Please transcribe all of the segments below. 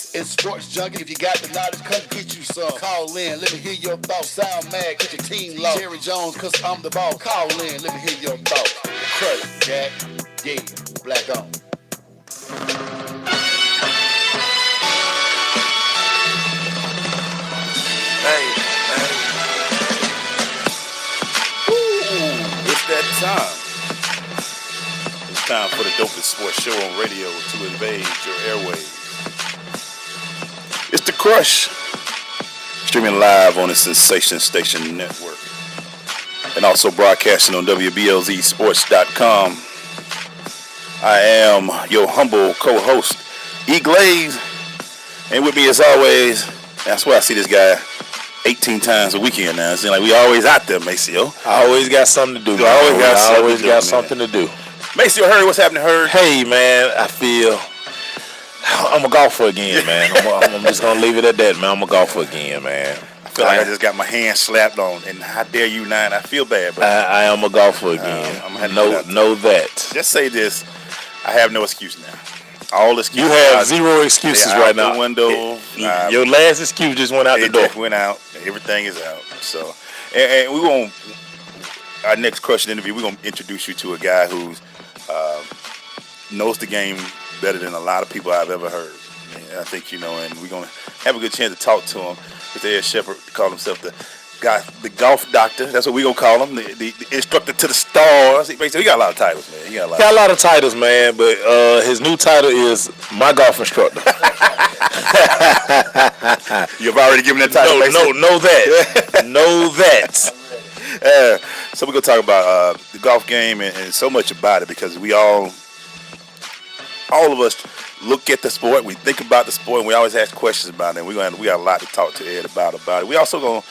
Athletes and sports junkie. If you got the knowledge, come get you some. Call in, let me hear your thoughts. Sound mad, get your team low. Jerry Jones, cause I'm the ball. Call in, let me hear your thoughts. Crush, Jack, yeah, black on. It's that time. It's time for the dopest sports show on radio to invade your airwaves. It's The Crush, streaming live on the Sensation Station Network and also broadcasting on WBLZSports.com. I am your humble co-host, E. Glaze, and with me as always, that's why I see this guy 18 times a weekend now. It seems like we always out there, Maceo. I always got something to do. You always got something to do. Maceo, Hurry, what's happening, Hurry? Hey, man, I feel I'm a golfer again, man. I'm just going to leave it at that, man. I'm a golfer again, man. I feel like I just got my hand slapped on, and how dare you, Nine? I feel bad, bro. I am a golfer again. Know that. Just say this. I have no excuse now. All excuses. You have zero excuses right now. The window. Your last excuse just went out the door. It went out. Everything is out. So, and we won't. Our next crushing interview, we're gonna introduce you to a guy who knows the game better than a lot of people I've ever heard. And I think and we're gonna have a good chance to talk to him. Mr. Sheppard called himself the golf doctor. That's what we're gonna call him. The instructor to the stars. He got a lot of titles, man. He got a lot of titles, man. But his new title is my golf instructor. You've already given that title. Know that. Know that. So we're gonna talk about the golf game and so much about it, because we all of us look at the sport, we think about the sport, and we always ask questions about it. And we got a lot to talk to Ed about it. We also gonna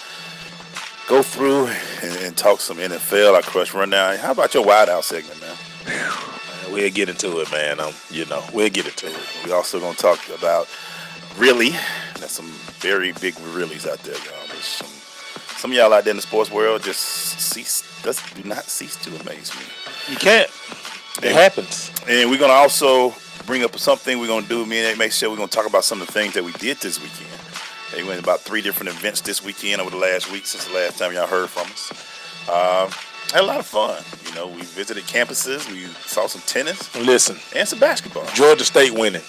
go through and talk some NFL, our crush rundown. How about your wideout segment, man? We'll get into it, man. We'll get into it. We also gonna talk about there's some very big reallys out there, y'all. There's some of y'all out there in the sports world do not cease to amaze me. You can't. It happens. And we're gonna also bring up something we're gonna do. Me and Ed make sure we're gonna talk about some of the things that we did this weekend. We went about 3 different events this weekend over the last week since the last time y'all heard from us. Had a lot of fun. We visited campuses. We saw some tennis. Listen. And some basketball. Georgia State winning.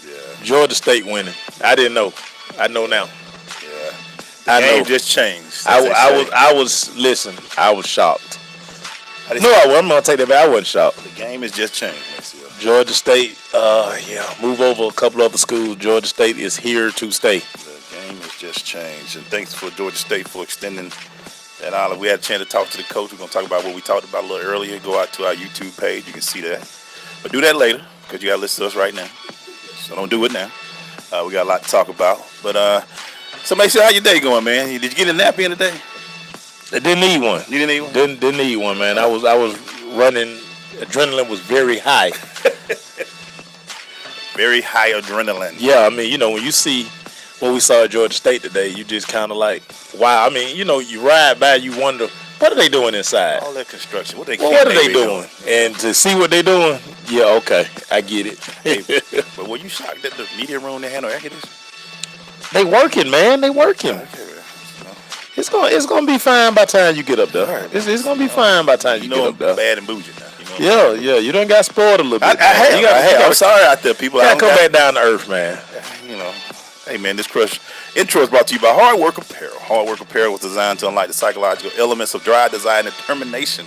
Yeah. Georgia State winning. I didn't know. I know now. Yeah. The game just changed. I was shocked. I'm going to take that back. I wasn't shocked. The game has just changed. Georgia State, move over a couple other schools. Georgia State is here to stay. The game has just changed. And thanks for Georgia State for extending that honor. We had a chance to talk to the coach. We're going to talk about what we talked about a little earlier. Go out to our YouTube page. You can see that. But do that later, because you got to listen to us right now. So don't do it now. We got a lot to talk about. But somebody say, how your day going, man? Did you get a nap in today? I didn't need one. You didn't need one? Didn't need one, man. I was running. Adrenaline was very high. Very high adrenaline. Yeah, I mean, when you see what we saw at Georgia State today, you just kind of like, wow. I mean, you ride by, you wonder, what are they doing inside? All that construction. What are they doing? And to see what they're doing, yeah, okay, I get it. Hey, but were you shocked that the media room, they had no air conditioning? They working, man. They working. Okay. It's gonna be fine by the time you get up there. Right, it's gonna be fine by the time you get up there. Bad and bougie now. Yeah, you done got spoiled a little bit. I have. I'm sorry out there, people. Gotta come back down to earth, man. Hey, man, this crush intro is brought to you by Hard Work Apparel. Hard Work Apparel was designed to unlock the psychological elements of drive, design, and determination.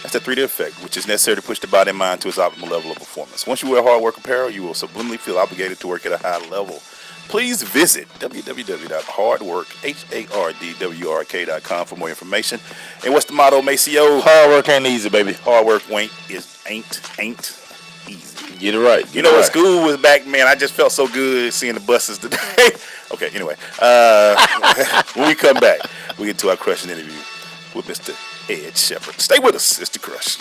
That's the 3D effect, which is necessary to push the body and mind to its optimal level of performance. Once you wear Hard Work Apparel, you will subliminally feel obligated to work at a high level. Please visit www.hardwork.com for more information. And what's the motto, Maceo? Hard work ain't easy, baby. Hard work ain't easy. Get it right. When school was back, man, I just felt so good seeing the buses today. Okay, anyway. When we come back, we get to our crushing interview with Mr. Ed Sheppard. Stay with us. It's The Crush.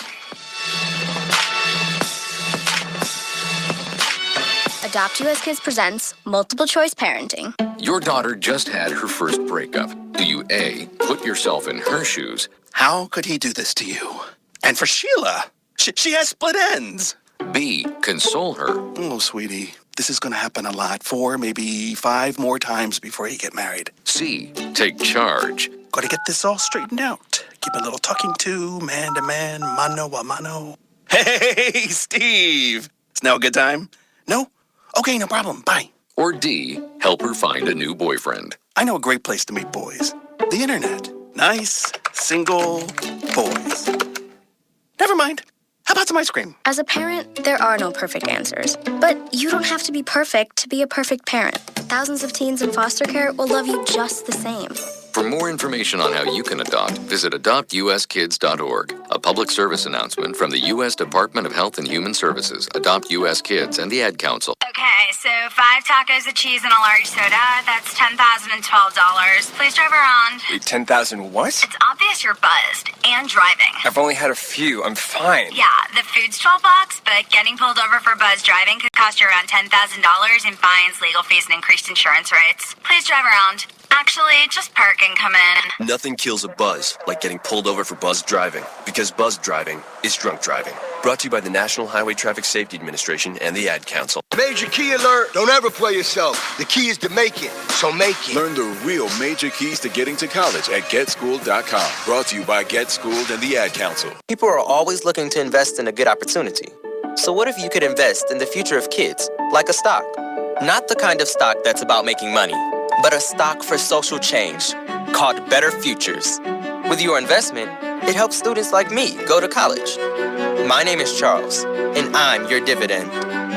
Adopt US Kids presents Multiple Choice Parenting. Your daughter just had her first breakup. Do you A, put yourself in her shoes? How could he do this to you? And for Sheila, she has split ends. B, console her? Oh, sweetie, this is going to happen a lot. 4, maybe 5 more times before you get married. C. Take charge. Got to get this all straightened out. Keep a little talking to, man to man, mano a mano. Hey, Steve! Is now a good time? No? Okay, no problem. Bye. Or D. Help her find a new boyfriend. I know a great place to meet boys. The internet. Nice, single boys. Never mind. How about some ice cream? As a parent, there are no perfect answers. But you don't have to be perfect to be a perfect parent. Thousands of teens in foster care will love you just the same. For more information on how you can adopt, visit adoptuskids.org. A public service announcement from the U.S. Department of Health and Human Services, Adopt U.S. Kids, and the Ad Council. Okay, so 5 tacos of cheese and a large soda. That's $10,012. Please drive around. Wait, 10,000 what? It's obvious you're buzzed and driving. I've only had a few. I'm fine. Yeah, the food's $12, but getting pulled over for buzz driving could cost you around $10,000 in fines, legal fees, and increased insurance rates. Please drive around. Actually, just park and come in. Nothing kills a buzz like getting pulled over for buzz driving, because buzz driving is drunk driving. Brought to you by the National Highway Traffic Safety Administration and the Ad Council. Major key alert. Don't ever play yourself. The key is to make it, so make it. Learn the real major keys to getting to college at GetSchooled.com. Brought to you by Get Schooled and the Ad Council. People are always looking to invest in a good opportunity. So what if you could invest in the future of kids, like a stock? Not the kind of stock that's about making money, but a stock for social change called Better Futures. With your investment, it helps students like me go to college. My name is Charles, and I'm your dividend.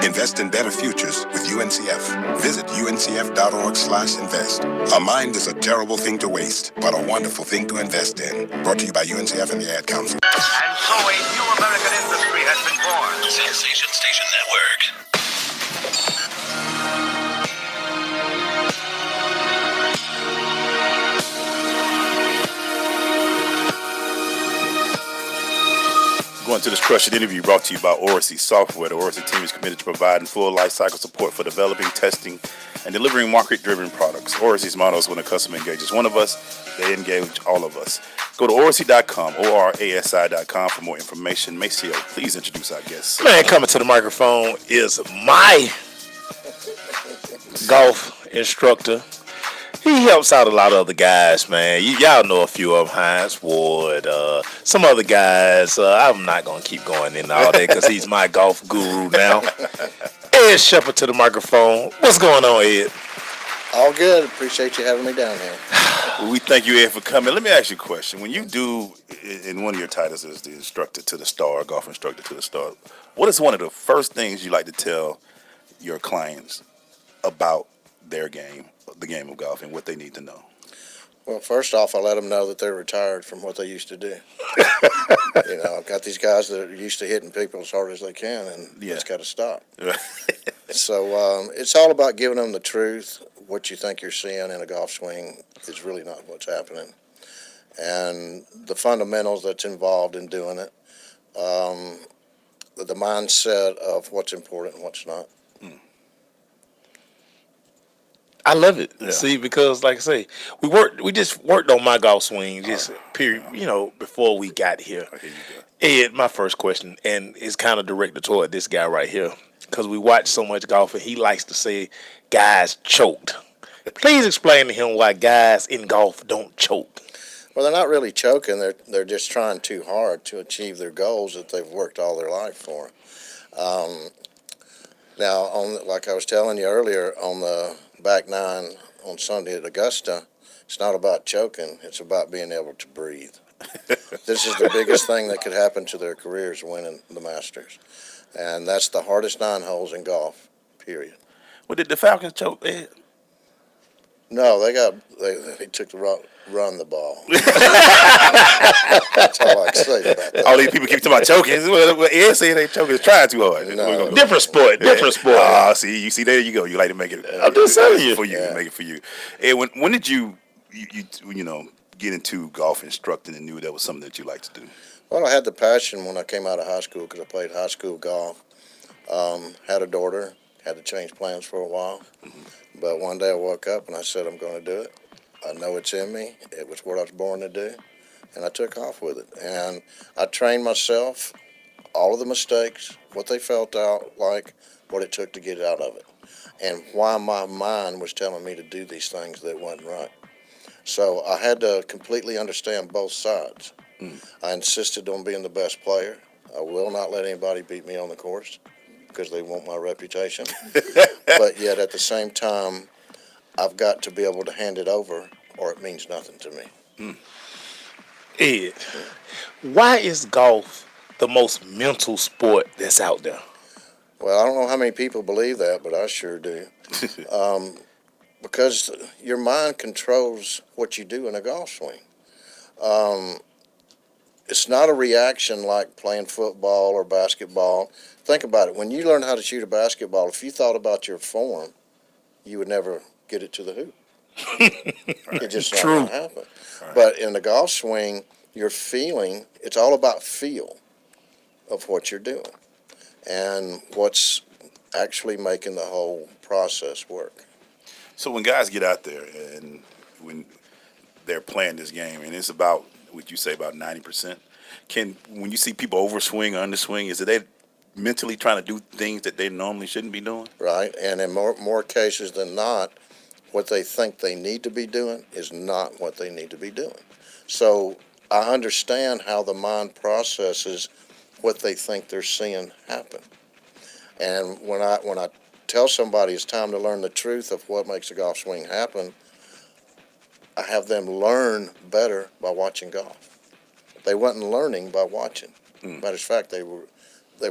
Invest in better futures with UNCF. Visit uncf.org/invest. A mind is a terrible thing to waste, but a wonderful thing to invest in. Brought to you by UNCF and the Ad Council. And so a new American industry has been born. Sensation Station Network. Going to this Crushing interview brought to you by Oracy Software. The Oracy team is committed to providing full lifecycle support for developing, testing, and delivering market-driven products. Oracy's motto is when a customer engages one of us, they engage all of us. Go to Oracy.com, ORASI.com for more information. Maceo, please introduce our guests. Man, coming to the microphone is my golf instructor. He helps out a lot of other guys, man. Y'all know a few of them, Hines Ward, some other guys. I'm not going to keep going in all day because he's my golf guru now. Ed Sheppard to the microphone. What's going on, Ed? All good. Appreciate you having me down here. We thank you, Ed, for coming. Let me ask you a question. When you do, in one of your titles is the instructor to the star, golf instructor to the star, what is one of the first things you like to tell your clients about their game, the game of golf, and what they need to know? Well, first off, I let them know that they're retired from what they used to do. I've got these guys that are used to hitting people as hard as they can, and it's got to stop. So it's all about giving them the truth. What you think you're seeing in a golf swing is really not what's happening. And the fundamentals that's involved in doing it, the mindset of what's important and what's not. I love it. Yeah. See, because like I say, we just worked on my golf swing before we got here. Ed, my first question, and it's kind of directed toward this guy right here, because we watch so much golf, and he likes to say guys choked. Please explain to him why guys in golf don't choke. Well, they're not really choking. They're just trying too hard to achieve their goals that they've worked all their life for. Now, like I was telling you earlier, on the back nine on Sunday at Augusta, it's not about choking. It's about being able to breathe. This is the biggest thing that could happen to their careers, winning the Masters. And that's the hardest 9 holes in golf, period. Well, did the Falcons choke, Ed? No, they took the run the ball. That's all I can say about that. All these people keep talking about choking. Ed saying they choking is trying too hard. No. Different sport. See, there you go. You like to make it. I'm just telling you. For you, make it for you. And when did you get into golf instructing and knew that was something that you liked to do? Well, I had the passion when I came out of high school because I played high school golf. Had a daughter. Had to change plans for a while. Mm-hmm. But one day I woke up and I said, I'm going to do it. I know it's in me. It was what I was born to do. And I took off with it. And I trained myself, all of the mistakes, what they felt out like, what it took to get out of it. and why my mind was telling me to do these things that wasn't right. So I had to completely understand both sides. I insisted on being the best player. I will not let anybody beat me on the course because they want my reputation. But yet at the same time, I've got to be able to hand it over or it means nothing to me. Ed, why is golf the most mental sport that's out there? Well, I don't know how many people believe that, but I sure do. Because your mind controls what you do in a golf swing. It's not a reaction like playing football or basketball. Think about it. When you learn how to shoot a basketball, if you thought about your form, you would never get it to the hoop. It just not going to happen. Right. But in the golf swing, your feeling, it's all about feel of what you're doing and what's actually making the whole process work. So when guys get out there and when they're playing this game, and it's about, would you say about 90%, when you see people overswing or underswing, is it they mentally trying to do things that they normally shouldn't be doing? Right, and in more cases than not, what they think they need to be doing is not what they need to be doing. So I understand how the mind processes what they think they're seeing happen. And when I tell somebody it's time to learn the truth of what makes a golf swing happen, I have them learn better by watching golf. They wasn't learning by watching. Matter of fact, they were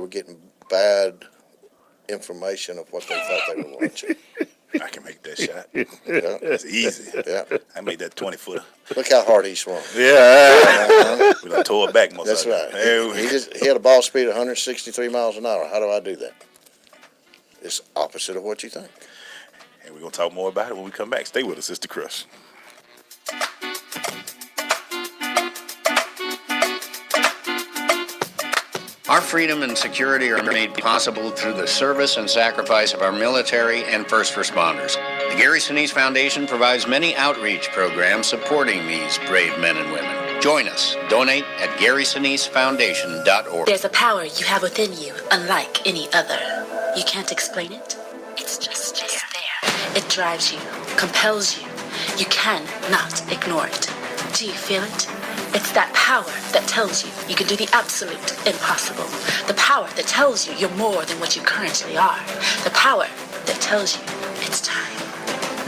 getting bad information of what they thought they were watching. I can make that shot. Yeah. It's easy. Yeah. I made that 20-footer. Look how hard he swung. Yeah. We like tore it back most That's of it. right. He had a ball speed of 163 miles an hour. How do I do that? It's opposite of what you think. And we're going to talk more about it when we come back. Stay with us. It's The Crush. Our freedom and security are made possible through the service and sacrifice of our military and first responders. The Gary Sinise Foundation provides many outreach programs supporting these brave men and women. Join us. Donate at GarySiniseFoundation.org. There's a power you have within you, unlike any other. You can't explain it. It's just there. It drives you, compels you. You cannot ignore it. Do you feel it? It's that power that tells you you can do the absolute impossible. The power that tells you you're more than what you currently are. The power that tells you it's time.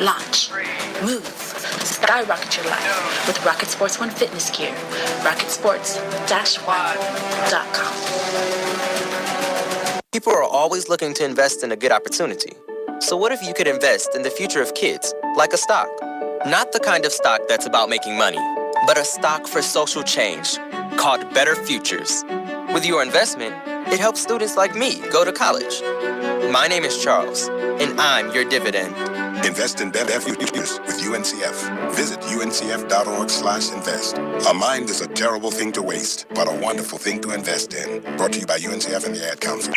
Launch. Move. Skyrocket your life with Rocket Sports One fitness gear. RocketSports-One.com. People are always looking to invest in a good opportunity. So what if you could invest in the future of kids, like a stock? Not the kind of stock that's about making money, but a stock for social change called Better Futures. With your investment, it helps students like me go to college. My name is Charles, and I'm your dividend. Invest in Better Futures with UNCF. Visit uncf.org/invest. A mind is a terrible thing to waste, but a wonderful thing to invest in. Brought to you by UNCF and the Ad Council.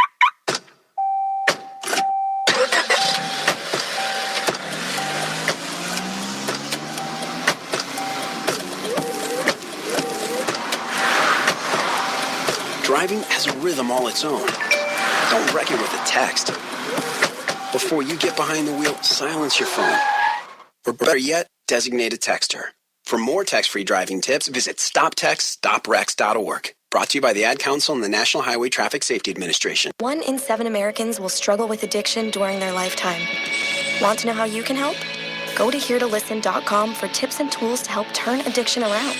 Driving has a rhythm all its own. Don't wreck it with a text. Before you get behind the wheel, silence your phone. Or better yet, designate a texter. For more text-free driving tips, visit stoptextstoprex.org. Brought to you by the Ad Council and the National Highway Traffic Safety Administration. 1 in 7 Americans will struggle with addiction during their lifetime. Want to know how you can help? Go to heretolisten.com for tips and tools to help turn addiction around.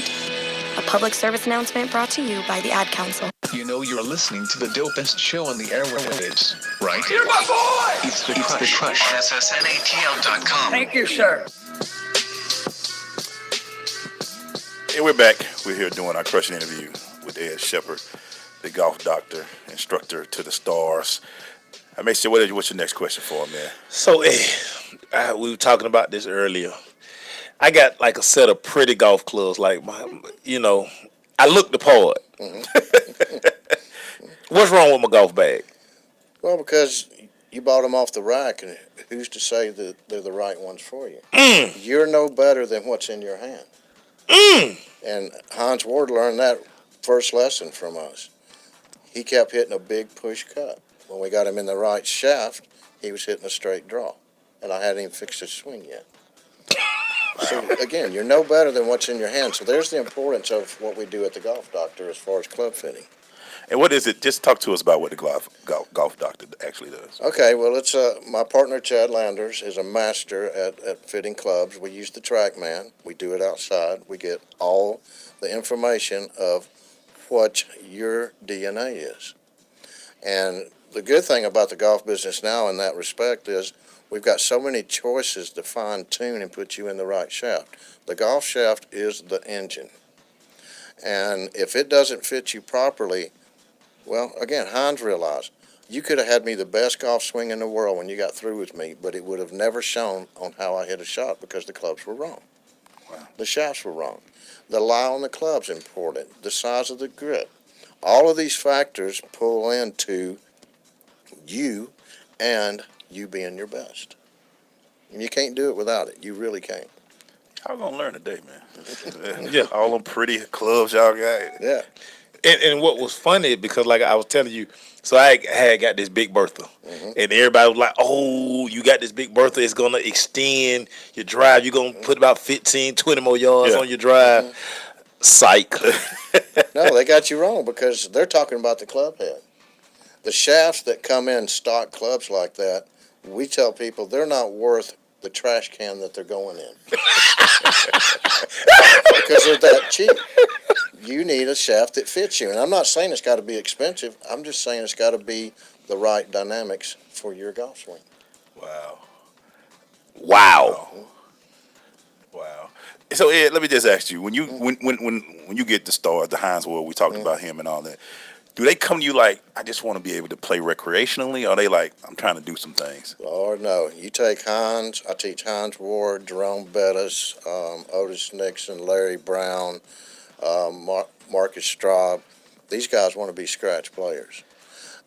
A public service announcement brought to you by the Ad Council. You know you're listening to the dopest show on the airwaves, right? You're my boy! It's the Crush. SSNATL.com. Thank you, sir. And we're back. We're here doing our crushing interview with Ed Sheppard, the golf doctor, instructor to the stars. I may say, what's your next question for him, man? So, Ed, we were talking about this earlier. I got like a set of pretty golf clubs, like I look the part. Mm-hmm. What's wrong with my golf bag? Well, because you bought them off the rack, and who's to say that they're the right ones for you? You're no better than what's in your hand. And Hans Ward learned that first lesson from us. He kept hitting a big push cut. When we got him in the right shaft, he was hitting a straight draw. and I hadn't even fixed his swing yet. So again, you're no better than what's in your hand. So there's the importance of what we do at the Golf Doctor as far as club fitting. And what is it? Just talk to us about what the golf doctor actually does. Okay, well, it's my partner Chad Landers is a master at fitting clubs. We use the TrackMan. We do it outside. We get all the information of what your DNA is. And the good thing about the golf business now in that respect is we've got so many choices to fine-tune and put you in the right shaft. The golf shaft is the engine. And if it doesn't fit you properly, well, again, Hines realized you could have had me the best golf swing in the world when you got through with me, but it would have never shown on how I hit a shot because the clubs were wrong. Wow. The shafts were wrong. The lie on the club's important. The size of the grip. All of these factors pull into you and you being your best. And you can't do it without it. You really can't. Y'all gonna learn today, man. Yeah, all them pretty clubs y'all got. Yeah. And what was funny, because like I was telling you, so I had got this big Bertha, and everybody was like, oh, you got this big Bertha, it's going to extend your drive. You're going to put about 15, 20 more yards on your drive. Psych. No, they got you wrong because they're talking about the club head. The shafts that come in stock clubs like that, we tell people they're not worth the trash can that they're going in. Because they're that cheap. You need a shaft that fits you. And I'm not saying it's got to be expensive. I'm just saying it's got to be the right dynamics for your golf swing. Wow. Wow. Wow. So Ed, let me just ask you: when you get the start, the Hines Ward, we talked about him and all that. Do they come to you like, I just want to be able to play recreationally? Or are they like, I'm trying to do some things? Lord, no. You take Hines, I teach Hines Ward, Jerome Bettis, Otis Nixon, Larry Brown, Marcus Straub. These guys want to be scratch players.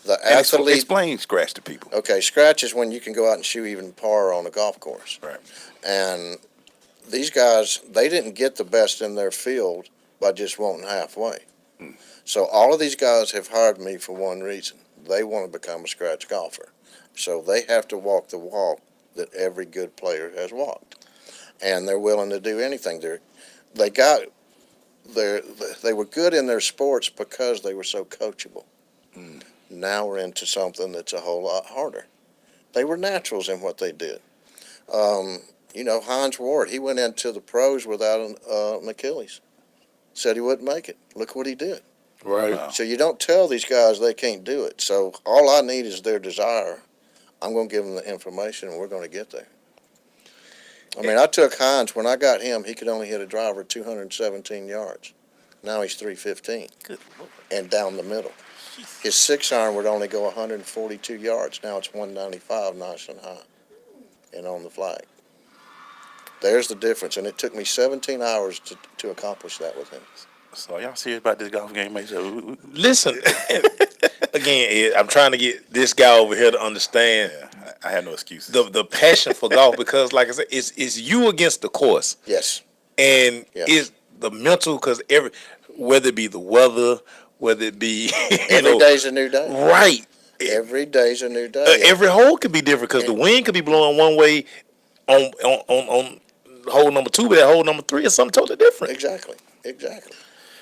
The athlete. Explain scratch to people. Okay, scratch is when you can go out and shoot even par on a golf course. Right. And these guys, they didn't get the best in their field by just wanting halfway. So all of these guys have hired me for one reason. They want to become a scratch golfer. So they have to walk the walk that every good player has walked. And they're willing to do anything. They were good in their sports because they were so coachable. Now we're into something that's a whole lot harder. They were naturals in what they did. Hines Ward, he went into the pros without an Achilles. Said he wouldn't make it. Look what he did. Right. Wow. So you don't tell these guys they can't do it. So all I need is their desire. I'm going to give them the information, and we're going to get there. I mean, I took Hines. When I got him, he could only hit a driver 217 yards. Now he's 315. Good Lord. And down the middle. His 6-iron would only go 142 yards. Now it's 195, nice and high, and on the flag. There's the difference, and it took me 17 hours to accomplish that with him. So y'all serious about this golf game, mate? Listen, again, Ed, I'm trying to get this guy over here to understand. Yeah, I had no excuses. The passion for golf, because, like I said, it's you against the course. Yes. And it's the mental, because whether it be the weather, whether it be every day's a new day. Right. Every day's a new day. Every hole could be different because the wind could be blowing one way on hole number 2, but at hole number 3 is something totally different. Exactly.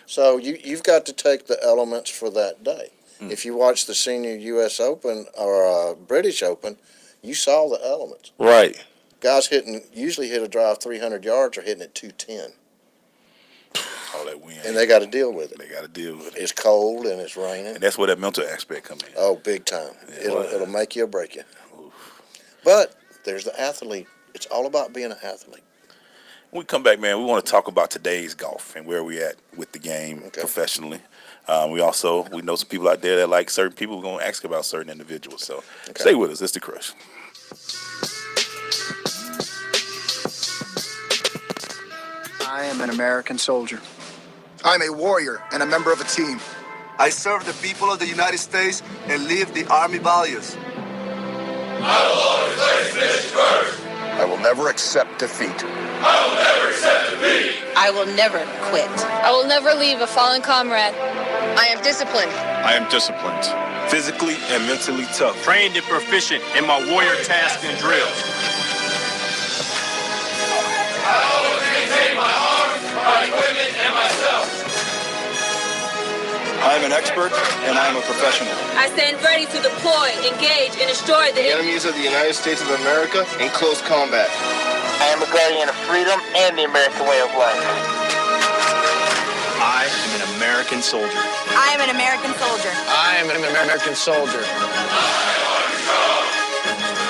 So you've got to take the elements for that day. If you watch the senior U.S. Open or British Open, you saw the elements. Right. Guys usually hit a drive 300 yards or hitting it 210. All that wind. And they got to deal with it. They got to deal with it. It's cold and it's raining. And that's where that mental aspect comes in. Oh, big time. Yeah. It'll make you or break you. But there's the athlete. It's all about being an athlete. When we come back, man, we want to talk about today's golf and where we at with the game professionally. We know some people out there that like certain people. We're going to ask about certain individuals. So stay with us. It's The Crush. I am an American soldier. I'm a warrior and a member of a team. I serve the people of the United States and live the Army values. I will always place mission first. I will never accept defeat. I will never accept defeat. I will never quit. I will never leave a fallen comrade. I am disciplined. I am disciplined. Physically and mentally tough. Trained and proficient in my warrior tasks and drills. I'm an expert, and I'm a professional. I stand ready to deploy, engage, and destroy the Enemies of the United States of America in close combat. I am a guardian of freedom and the American way of life. I am an American soldier. I am an American soldier. I am an American soldier.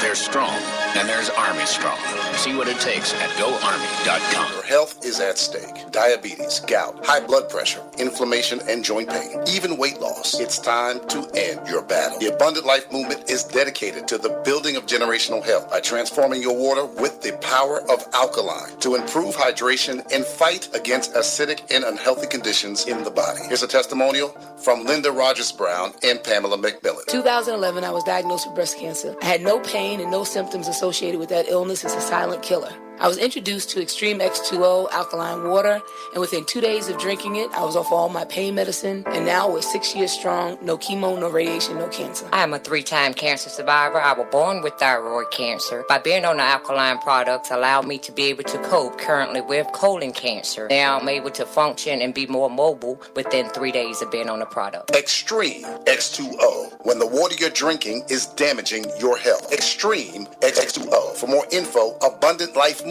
There's strong, and there's Army Strong. See what it takes at GoArmy.com. Your health is at stake. Diabetes, gout, high blood pressure, inflammation, and joint pain, even weight loss. It's time to end your battle. The Abundant Life Movement is dedicated to the building of generational health by transforming your water with the power of alkaline to improve hydration and fight against acidic and unhealthy conditions in the body. Here's a testimonial from Linda Rogers Brown and Pamela McMillan. 2011, I was diagnosed with breast cancer. I had no pain and no symptoms associated with that illness. It's a silent killer. I was introduced to Extreme X2O alkaline water, and within 2 days of drinking it, I was off all my pain medicine, and now we're 6 years strong, no chemo, no radiation, no cancer. I am a 3-time cancer survivor. I was born with thyroid cancer. By being on the alkaline products allowed me to be able to cope currently with colon cancer. Now I'm able to function and be more mobile within 3 days of being on the product. Extreme X2O, when the water you're drinking is damaging your health. Extreme X2O. For more info, AbundantLifeMovement.com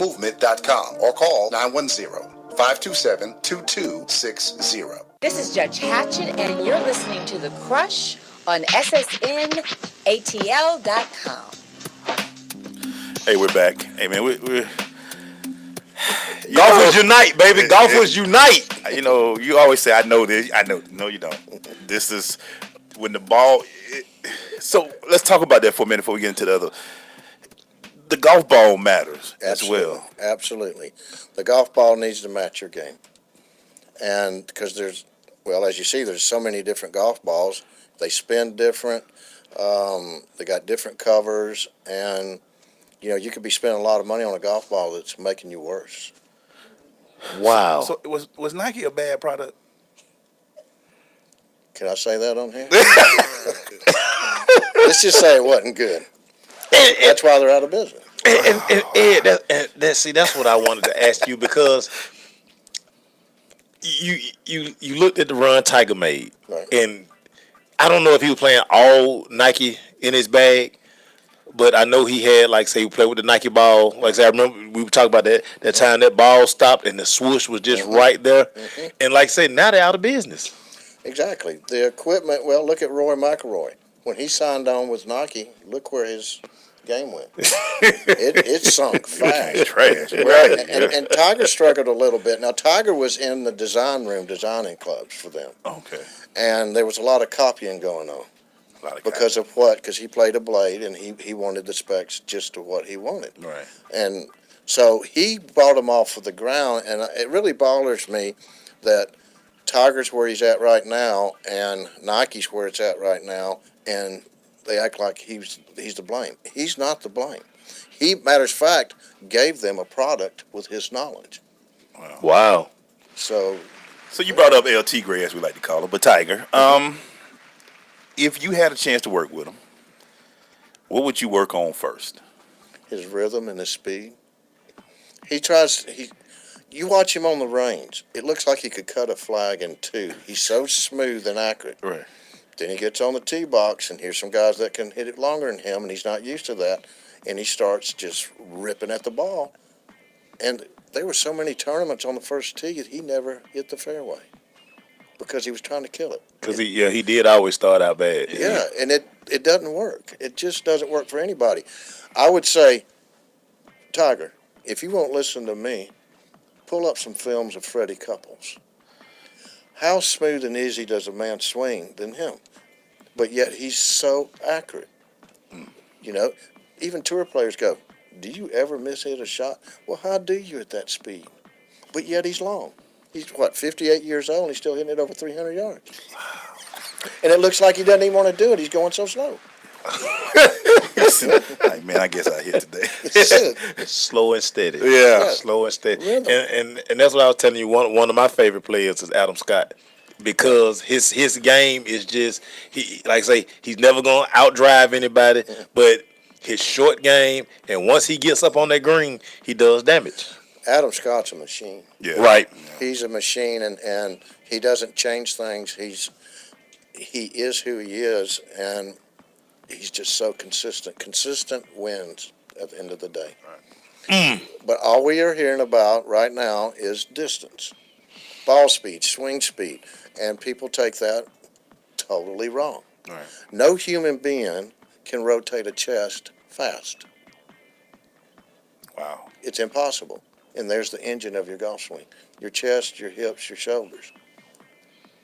or call 910-527-2260. This is Judge Hatchet, and you're listening to The Crush on SSNATL.com. Hey, we're back. Hey, man, we're Golfers unite, baby. Golfers unite. You know, you always say, I know this. I know. No, you don't. This is when the ball. So let's talk about that for a minute before we get into the other. The golf ball matters as well. Absolutely. The golf ball needs to match your game. And because there's, well, as you see, there's so many different golf balls. They spin different. They got different covers. And, you know, you could be spending a lot of money on a golf ball that's making you worse. Wow. So was Nike a bad product? Can I say that on here? Let's just say it wasn't good. That's why they're out of business. And Ed, that's what I wanted to ask you, because you looked at the run Tiger made, right. And I don't know if he was playing all Nike in his bag, but I know he had, like, say, he played with the Nike ball. Like, say, I remember we were talking about that time that ball stopped and the swoosh was just right there. Mm-hmm. And like I say, now they're out of business. Exactly. The equipment, well, look at Roy McIlroy. When he signed on with Nike, look where his game went. It sunk fast. Trash. Right. And Tiger struggled a little bit. Now, Tiger was in the design room designing clubs for them. Okay. And there was a lot of copying going on. Because of what? Because he played a blade, and he wanted the specs just to what he wanted. Right. And so he bought them off of the ground, and it really bothers me that Tiger's where he's at right now, and Nike's where it's at right now, and they act like he's to blame. He's not to blame. He, matter of fact, gave them a product with his knowledge. Wow. So you brought up LT Gray, as we like to call him, but Tiger. If you had a chance to work with him, what would you work on first? His rhythm and his speed. You watch him on the range. It looks like he could cut a flag in two. He's so smooth and accurate. Right. Then he gets on the tee box, and here's some guys that can hit it longer than him, and he's not used to that. And he starts just ripping at the ball. And there were so many tournaments on the first tee that he never hit the fairway because he was trying to kill it. Because he did always start out bad. Yeah, and it doesn't work. It just doesn't work for anybody. I would say, Tiger, if you won't listen to me, pull up some films of Freddie Couples. How smooth and easy does a man swing than him? But yet he's so accurate. You know, even tour players go, do you ever miss-hit a shot? Well, how do you at that speed? But yet he's long. He's, 58 years old, and he's still hitting it over 300 yards. And it looks like he doesn't even want to do it. He's going so slow. Like, man, I guess I hit today. Slow and steady. Yeah. Slow and steady. And that's what I was telling you. One of my favorite players is Adam Scott, because his game is just, like I say, he's never going to outdrive anybody, but his short game, and once he gets up on that green, he does damage. Adam Scott's a machine. Yeah. Right. He's a machine, and he doesn't change things. he is who he is, and he's just so consistent. Consistent wins at the end of the day. But all we are hearing about right now is distance, ball speed, swing speed, and people take that totally wrong. Right. No human being can rotate a chest fast. Wow. It's impossible. And there's the engine of your golf swing. Your chest, your hips, your shoulders.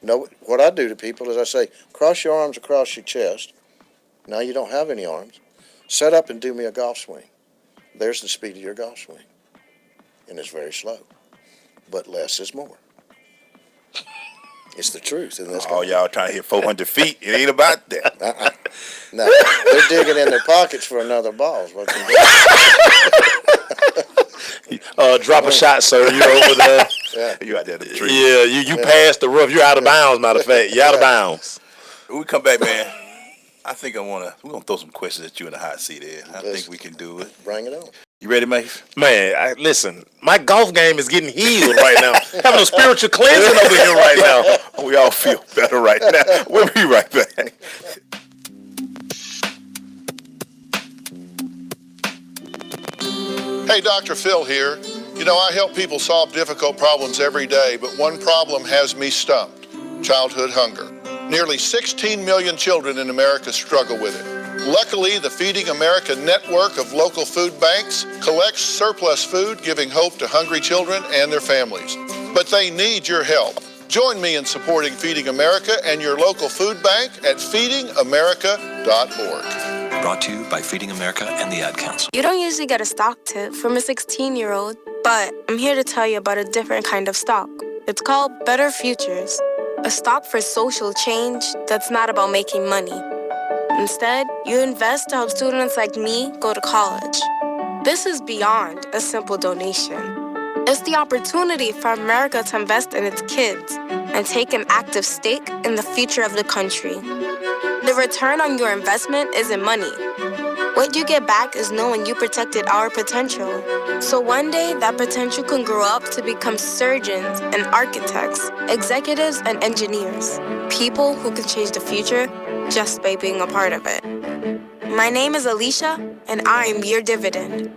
No, what I do to people is I say, cross your arms across your chest. Now you don't have any arms. Set up and do me a golf swing. There's the speed of your golf swing. And it's very slow. But less is more. It's the truth. In this y'all trying to hit 400 feet. It ain't about that. No, they're digging in their pockets for another ball. What drop a shot, sir. You're over there. Yeah. You out there in the tree. Yeah, you passed the rough. You're out of bounds, matter of fact. You're out of bounds. When we come back, man, I think we're going to throw some questions at you in the hot seat here. I think we can do it. Bring it on. You ready, Maeve? Man, listen, my golf game is getting healed right now. Having a spiritual cleansing over here right now. We all feel better right now. We'll be right back. Hey, Dr. Phil here. You know, I help people solve difficult problems every day, but one problem has me stumped: childhood hunger. Nearly 16 million children in America struggle with it. Luckily, the Feeding America network of local food banks collects surplus food, giving hope to hungry children and their families. But they need your help. Join me in supporting Feeding America and your local food bank at feedingamerica.org. Brought to you by Feeding America and the Ad Council. You don't usually get a stock tip from a 16-year-old, but I'm here to tell you about a different kind of stock. It's called Better Futures, a stock for social change that's not about making money. Instead, you invest to help students like me go to college. This is beyond a simple donation. It's the opportunity for America to invest in its kids and take an active stake in the future of the country. The return on your investment isn't money. What you get back is knowing you protected our potential. So one day, that potential can grow up to become surgeons and architects, executives and engineers, people who can change the future just by being a part of it. My name is Alicia, and I'm your dividend.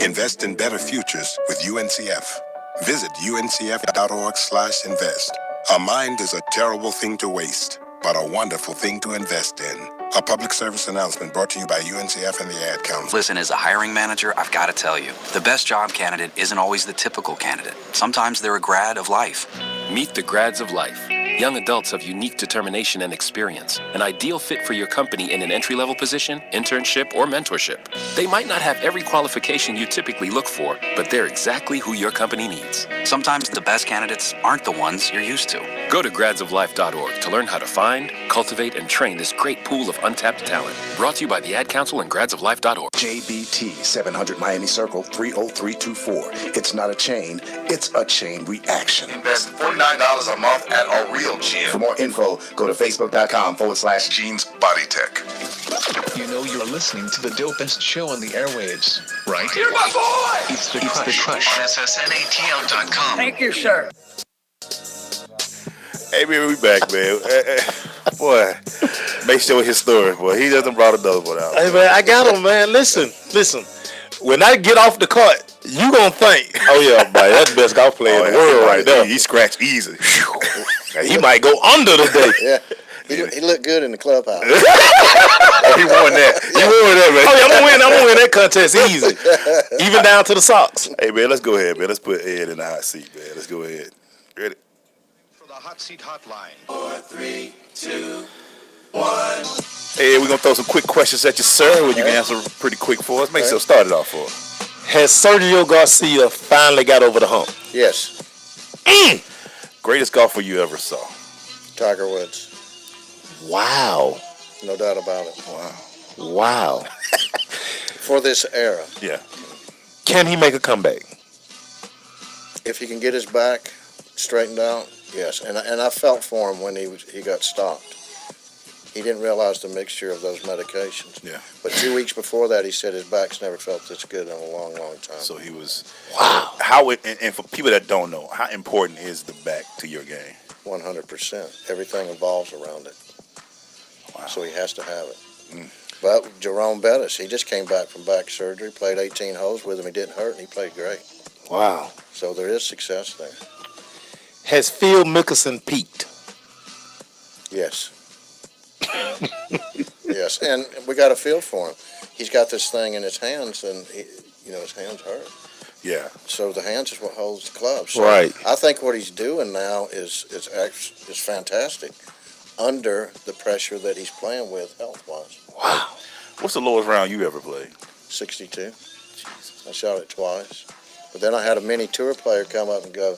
Invest in better futures with UNCF. Visit uncf.org/invest. A mind is a terrible thing to waste, but a wonderful thing to invest in. A public service announcement brought to you by UNCF and the Ad Council. Listen, as a hiring manager, I've got to tell you, the best job candidate isn't always the typical candidate. Sometimes they're a grad of life. Meet the grads of life. Young adults of unique determination and experience. An ideal fit for your company in an entry-level position, internship, or mentorship. They might not have every qualification you typically look for, but they're exactly who your company needs. Sometimes the best candidates aren't the ones you're used to. Go to gradsoflife.org to learn how to find, cultivate, and train this great pool of untapped talent. Brought to you by the Ad Council and gradsoflife.org. JBT 700 Miami Circle 30324. It's not a chain, it's a chain reaction. Invest $49 a month at a real gym. For more info, go to facebook.com/Jeans Body Tech. You know you're listening to the dopest show on the airwaves, right? You're my boy! It's the Crush. On SSNATL.com. Thank you, sir. Hey, man, we back, man. Boy, make sure his story, boy. He doesn't brought another one out. Hey, man, I got him, man. Listen. When I get off the cart, you gonna think, oh, yeah, boy, that's the best golf player in the world right there. He scratched easy. He might go under today. Yeah. He looked good in the clubhouse. He won that. Man. Oh, yeah, I'm gonna win that contest easy. Even down to the socks. Hey, man, let's go ahead, man. Let's put Ed in the hot seat, man. Let's go ahead. Ready? For the hot seat hotline. 4, 3, 2, 1. Hey, we're going to throw some quick questions at you, sir, where you can answer pretty quick for us. Make sure start it off for us. Has Sergio Garcia finally got over the hump? Yes. Greatest golfer you ever saw? Tiger Woods. Wow. No doubt about it. Wow. For this era. Yeah. Can he make a comeback? If he can get his back straightened out, yes. And I felt for him when he got stopped. He didn't realize the mixture of those medications. Yeah. But 2 weeks before that, he said his back's never felt this good in a long, long time. So he was. Wow. And for people that don't know, how important is the back to your game? 100%. Everything evolves around it. So he has to have it. But Jerome Bettis, he just came back from back surgery, played 18 holes with him. He didn't hurt, and he played great. Wow. So there is success there. Has Phil Mickelson peaked? Yes. Yes, and we got a feel for him. He's got this thing in his hands, and his hands hurt. Yeah. So the hands is what holds the club. So Right. I think what he's doing now is fantastic under the pressure that he's playing with health-wise. Wow. What's the lowest round you ever played? 62. I shot it twice. But then I had a mini tour player come up and go,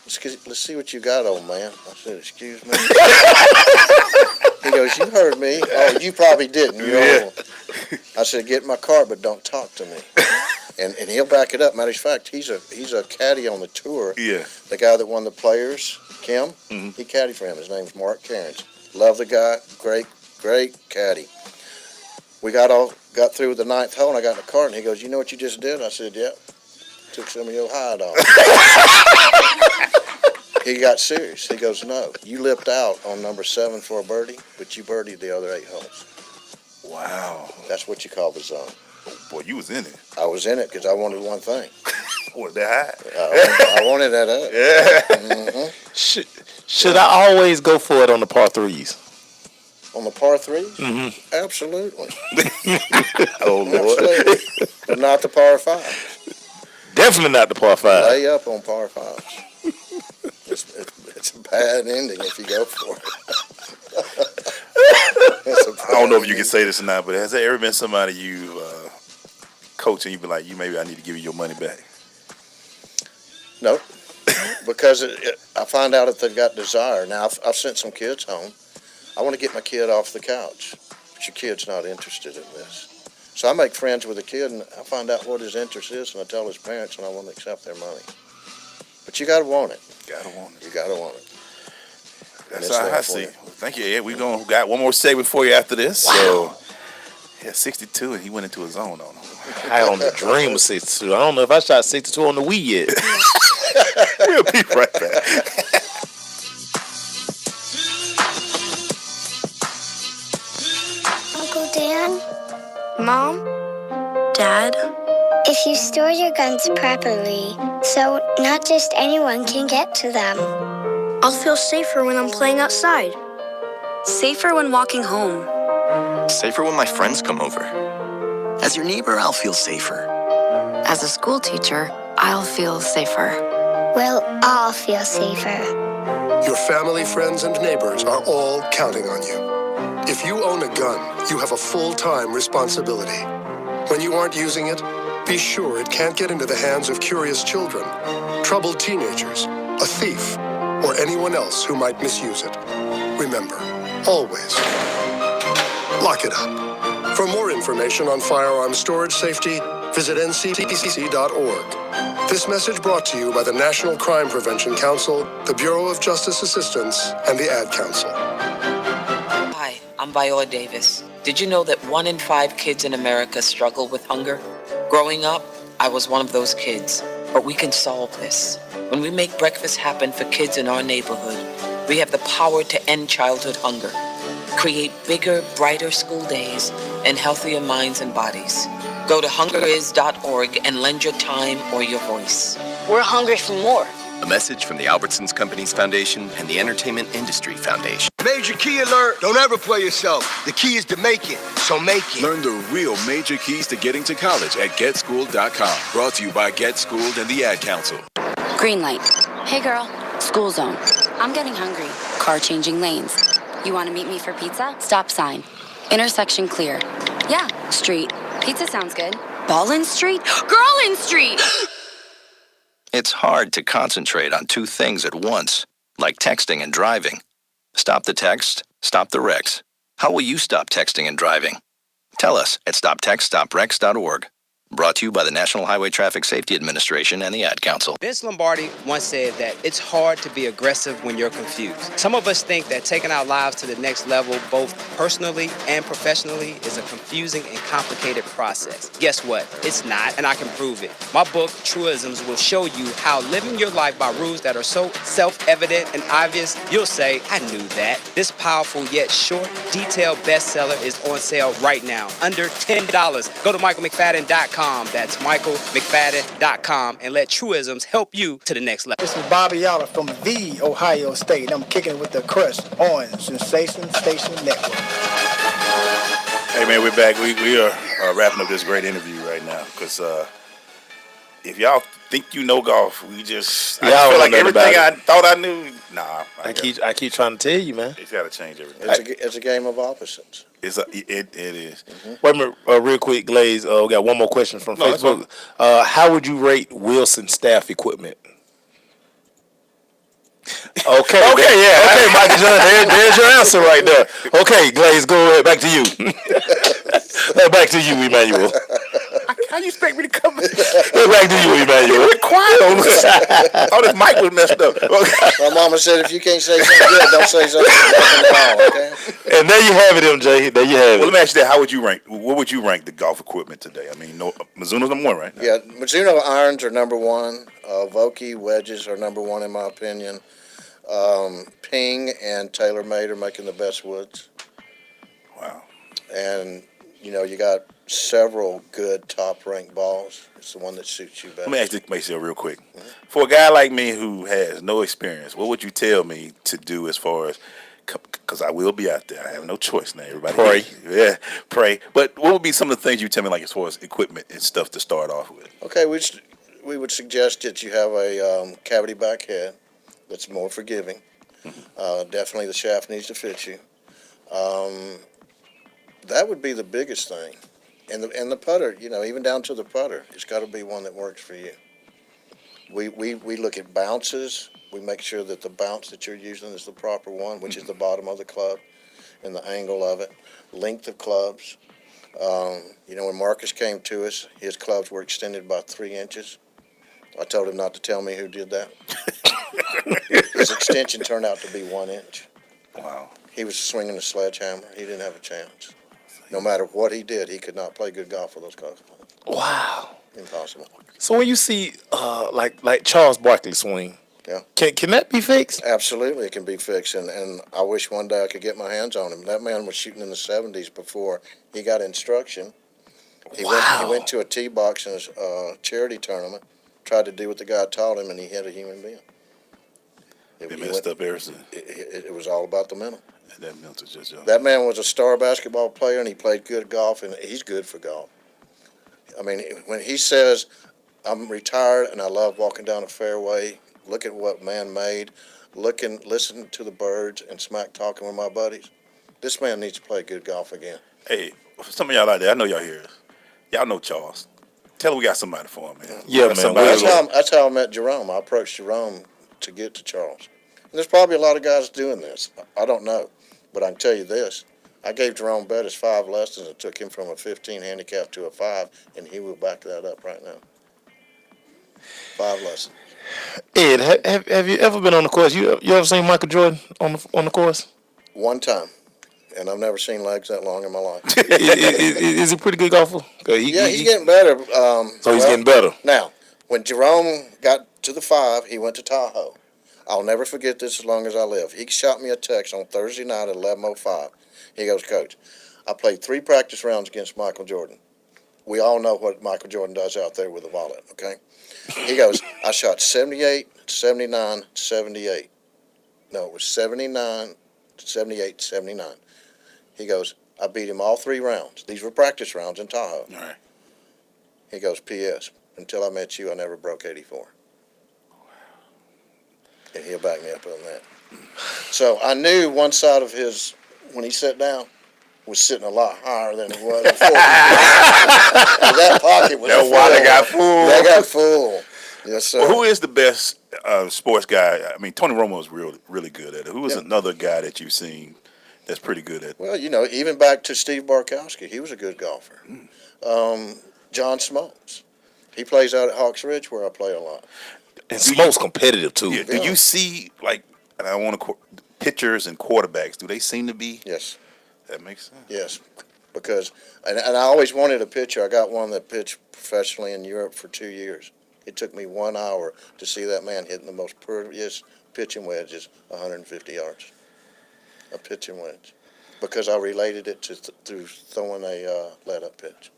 let's see what you got, old man. I said, excuse me? He goes, you heard me. Oh, you probably didn't. I said, get in my car, but don't talk to me. And he'll back it up. Matter of fact, he's a caddy on the tour. Yeah. The guy that won the Players, Kim, he caddied for him. His name's Mark Cairns. Love the guy. Great caddy. We got through with the 9th hole, and I got in the car, and he goes, you know what you just did? I said, yep. Took some of your hide off. He got serious. He goes, no, you lipped out on number 7 for a birdie, but you birdied the other 8 holes. Wow. That's what you call the zone. Oh, boy, you was in it. I was in it because I wanted one thing. What, that high? I wanted that up. Yeah. Should I always go for it on the par 3s? On the par 3s? Mm-hmm. Absolutely. Oh, Lord. Absolutely. But not the par 5. Definitely not the par 5. Lay up on par 5s. It's a bad ending if you go for it. I don't know if you can say this or not, but has there ever been somebody you coach and you be like, maybe I need to give you your money back? Nope. Because I find out if they've got desire. Now, I've sent some kids home. I want to get my kid off the couch, but your kid's not interested in this. So I make friends with a kid, and I find out what his interest is, and I tell his parents, and I want to accept their money. But you got to want it. You got to want it. That's how I see. Thank you, Ed. We got one more segment for you after this. Wow. So, 62, and he went into a zone on him. I on the dream of 62. I don't know if I shot 62 on the Wii yet. We'll be right back. Uncle Dan? Mom? Dad? If you store your guns properly, so not just anyone can get to them. I'll feel safer when I'm playing outside. Safer when walking home. Safer when my friends come over. As your neighbor, I'll feel safer. As a school teacher, I'll feel safer. We'll all feel safer. Your family, friends, and neighbors are all counting on you. If you own a gun, you have a full-time responsibility. When you aren't using it, be sure it can't get into the hands of curious children, troubled teenagers, a thief, or anyone else who might misuse it. Remember, always, lock it up. For more information on firearm storage safety, visit ncpcc.org. This message brought to you by the National Crime Prevention Council, the Bureau of Justice Assistance, and the Ad Council. Hi, I'm Viola Davis. Did you know that 1 in 5 kids in America struggle with hunger? Growing up, I was one of those kids, but we can solve this. When we make breakfast happen for kids in our neighborhood, we have the power to end childhood hunger, create bigger, brighter school days, and healthier minds and bodies. Go to hungeriz.org and lend your time or your voice. We're hungry for more. A message from the Albertsons Companies Foundation and the Entertainment Industry Foundation. Major key alert. Don't ever play yourself. The key is to make it, so make it. Learn the real major keys to getting to college at GetSchooled.com. Brought to you by Get Schooled and the Ad Council. Green light. Hey girl, school zone. I'm getting hungry. Car changing lanes. You want to meet me for pizza? Stop sign. Intersection clear. Yeah, street. Pizza sounds good. Ballin Street? Girlin Street! It's hard to concentrate on 2 things at once, like texting and driving. Stop the text, stop the wrecks. How will you stop texting and driving? Tell us at stoptextstoprex.org. Brought to you by the National Highway Traffic Safety Administration and the Ad Council. Vince Lombardi once said that it's hard to be aggressive when you're confused. Some of us think that taking our lives to the next level, both personally and professionally, is a confusing and complicated process. Guess what? It's not, and I can prove it. My book, Truisms, will show you how living your life by rules that are so self-evident and obvious, you'll say, I knew that. This powerful yet short, detailed bestseller is on sale right now, under $10. Go to michaelmcfadden.com. That's michaelmcfadden.com and let Truisms help you to the next level. This is Bobby Yotta from the Ohio State. I'm kicking with the Crush on Sensation Station Network. Hey man, we're back. We are wrapping up this great interview right now because if y'all think you know golf, I just feel like everything I thought I knew. Nah, I keep trying to tell you, man. It's got to change everything. It's a game of opposites. It is. Mm-hmm. Wait a minute, real quick, Glaze. We got one more question from Facebook. How would you rate Wilson staff equipment? Okay, Michael John, there's your answer right there. Okay, Glaze, go ahead. Back to you. Back to you, Emmanuel. How you expect me to come back? Back to you, Emmanuel. We're quiet on this. Oh, this mic was messed up. My mama said if you can't say something good, don't say something wrong, okay? And there you have it, MJ. There you have it. Well, let me ask you that. How would you rank? What would you rank the golf equipment today? I mean, Mizuno's number one, right? Yeah, Mizuno irons are number one. Vokey wedges are number one in my opinion. Ping and TaylorMade are making the best woods. Wow. And, you got several good top-ranked balls. It's the one that suits you best. Let me ask this real quick. Mm-hmm. For a guy like me who has no experience, what would you tell me to do as far as, because I will be out there. I have no choice now. Everybody pray. Yeah, pray. But what would be some of the things you tell me, like as far as equipment and stuff to start off with? Okay, we would suggest that you have a cavity back head that's more forgiving. Mm-hmm. Definitely the shaft needs to fit you. That would be the biggest thing. And the putter, even down to the putter, it's got to be one that works for you. We look at bounces. We make sure that the bounce that you're using is the proper one, which is the bottom of the club and the angle of it. Length of clubs. When Marcus came to us, his clubs were extended by 3 inches. I told him not to tell me who did that. His extension turned out to be 1 inch. Wow. He was swinging a sledgehammer. He didn't have a chance. No matter what he did, he could not play good golf with those clubs. Wow. Impossible. So when you see like Charles Barkley swing, yeah, can that be fixed? Absolutely, it can be fixed, and I wish one day I could get my hands on him. That man was shooting in the 70s before he got instruction. He went to a tee box in a charity tournament, tried to do what the guy taught him, and he hit a human being. It messed up everything. It was all about the mental. That mental just. That man was a star basketball player, and he played good golf, and he's good for golf. I mean, when he says, "I'm retired and I love walking down a fairway, look at what man made, listen to the birds, and smack talking with my buddies," this man needs to play good golf again. Hey, for some of y'all out there, I know y'all hear us. Y'all know Charles. Tell him we got somebody for him, man. Yeah, man. That's how I met Jerome. I approached Jerome to get to Charles. And there's probably a lot of guys doing this. I don't know. But I can tell you this. I gave Jerome Bettis 5 lessons and took him from a 15 handicap to a 5, and he will back that up right now. 5 lessons. Ed, have you ever been on the course? You ever seen Michael Jordan on the course? One time. And I've never seen legs that long in my life. Is he pretty good golfer? He's getting better. So he's getting better. Now, when Jerome got to the 5, he went to Tahoe. I'll never forget this as long as I live. He shot me a text on Thursday night at 11:05. He goes, "Coach, I played 3 practice rounds against Michael Jordan. We all know what Michael Jordan does out there with a wallet, okay?" He goes, "I shot 78, 79, 78. No, it was 79, 78, 79. He goes, "I beat him all 3 rounds. These were practice rounds in Tahoe." All right. He goes, "P.S. Until I met you, I never broke 84. And he'll back me up on that. So I knew one side of his, when he sat down, was sitting a lot higher than it was before. That pocket was full. That got full. That got full. Yes, sir. Well, who is the best sports guy? I mean, Tony Romo is really good at it. Who is another guy that you've seen that's pretty good at it? Well, even back to Steve Barkowski, he was a good golfer. John Smoltz. He plays out at Hawks Ridge where I play a lot. And Smoltz competitive too. Yeah. Do you see and I want to pitchers and quarterbacks? Do they seem to be? Yes. That makes sense. Yes, because and I always wanted a pitcher. I got one that pitched professionally in Europe for 2 years. It took me 1 hour to see that man hitting the most prettiest pitching wedges, 150 yards. A pitching wedge, because I related it to through throwing a let-up pitch.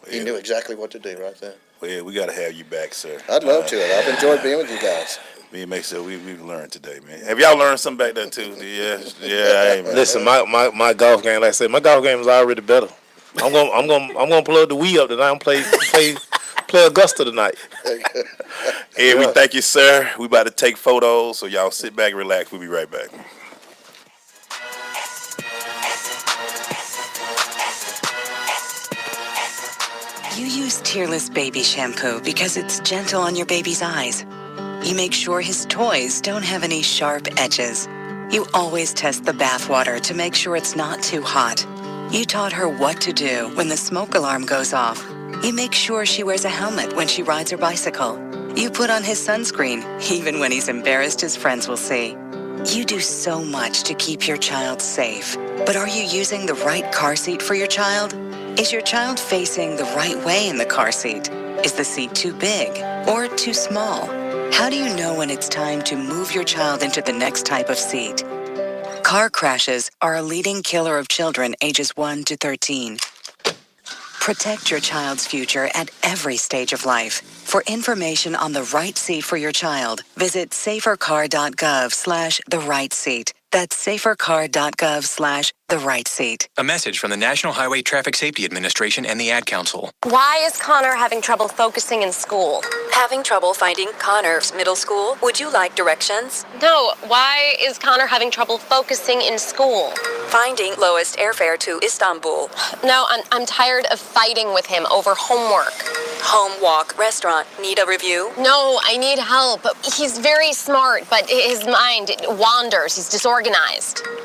He knew exactly what to do right there. Well, yeah, we got to have you back, sir. I'd love to. I've enjoyed being with you guys. Me and Mace said we've learned today, man. Have y'all learned something back there too? Yeah. Hey, man. Listen, my golf game, like I said, my golf game is already better. I'm gonna plug the Wii up tonight. I'm play Augusta tonight. Hey, we thank you, sir. We about to take photos, so y'all sit back and relax. We'll be right back. You use Tearless Baby Shampoo because it's gentle on your baby's eyes. You make sure his toys don't have any sharp edges. You always test the bath water to make sure it's not too hot. You taught her what to do when the smoke alarm goes off. You make sure she wears a helmet when she rides her bicycle. You put on his sunscreen, even when he's embarrassed his friends will see. You do so much to keep your child safe. But are you using the right car seat for your child? Is your child facing the right way in the car seat? Is the seat too big or too small? How do you know when it's time to move your child into the next type of seat? Car crashes are a leading killer of children ages 1 to 13. Protect your child's future at every stage of life. For information on the right seat for your child, visit safercar.gov/the-right-seat. That's safercar.gov/the-right-seat. A message from the National Highway Traffic Safety Administration and the Ad Council. Why is Connor having trouble focusing in school? Having trouble finding Connor's middle school? Would you like directions? No, why is Connor having trouble focusing in school? Finding lowest airfare to Istanbul. No, I'm tired of fighting with him over homework. Home, walk, restaurant. Need a review? No, I need help. He's very smart, but his mind wanders. He's disorganized.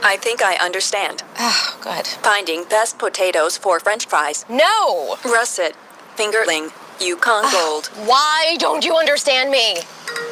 I think I understand. Oh, good. Finding best potatoes for French fries. No! Russet, fingerling, Yukon Gold. Why don't you understand me?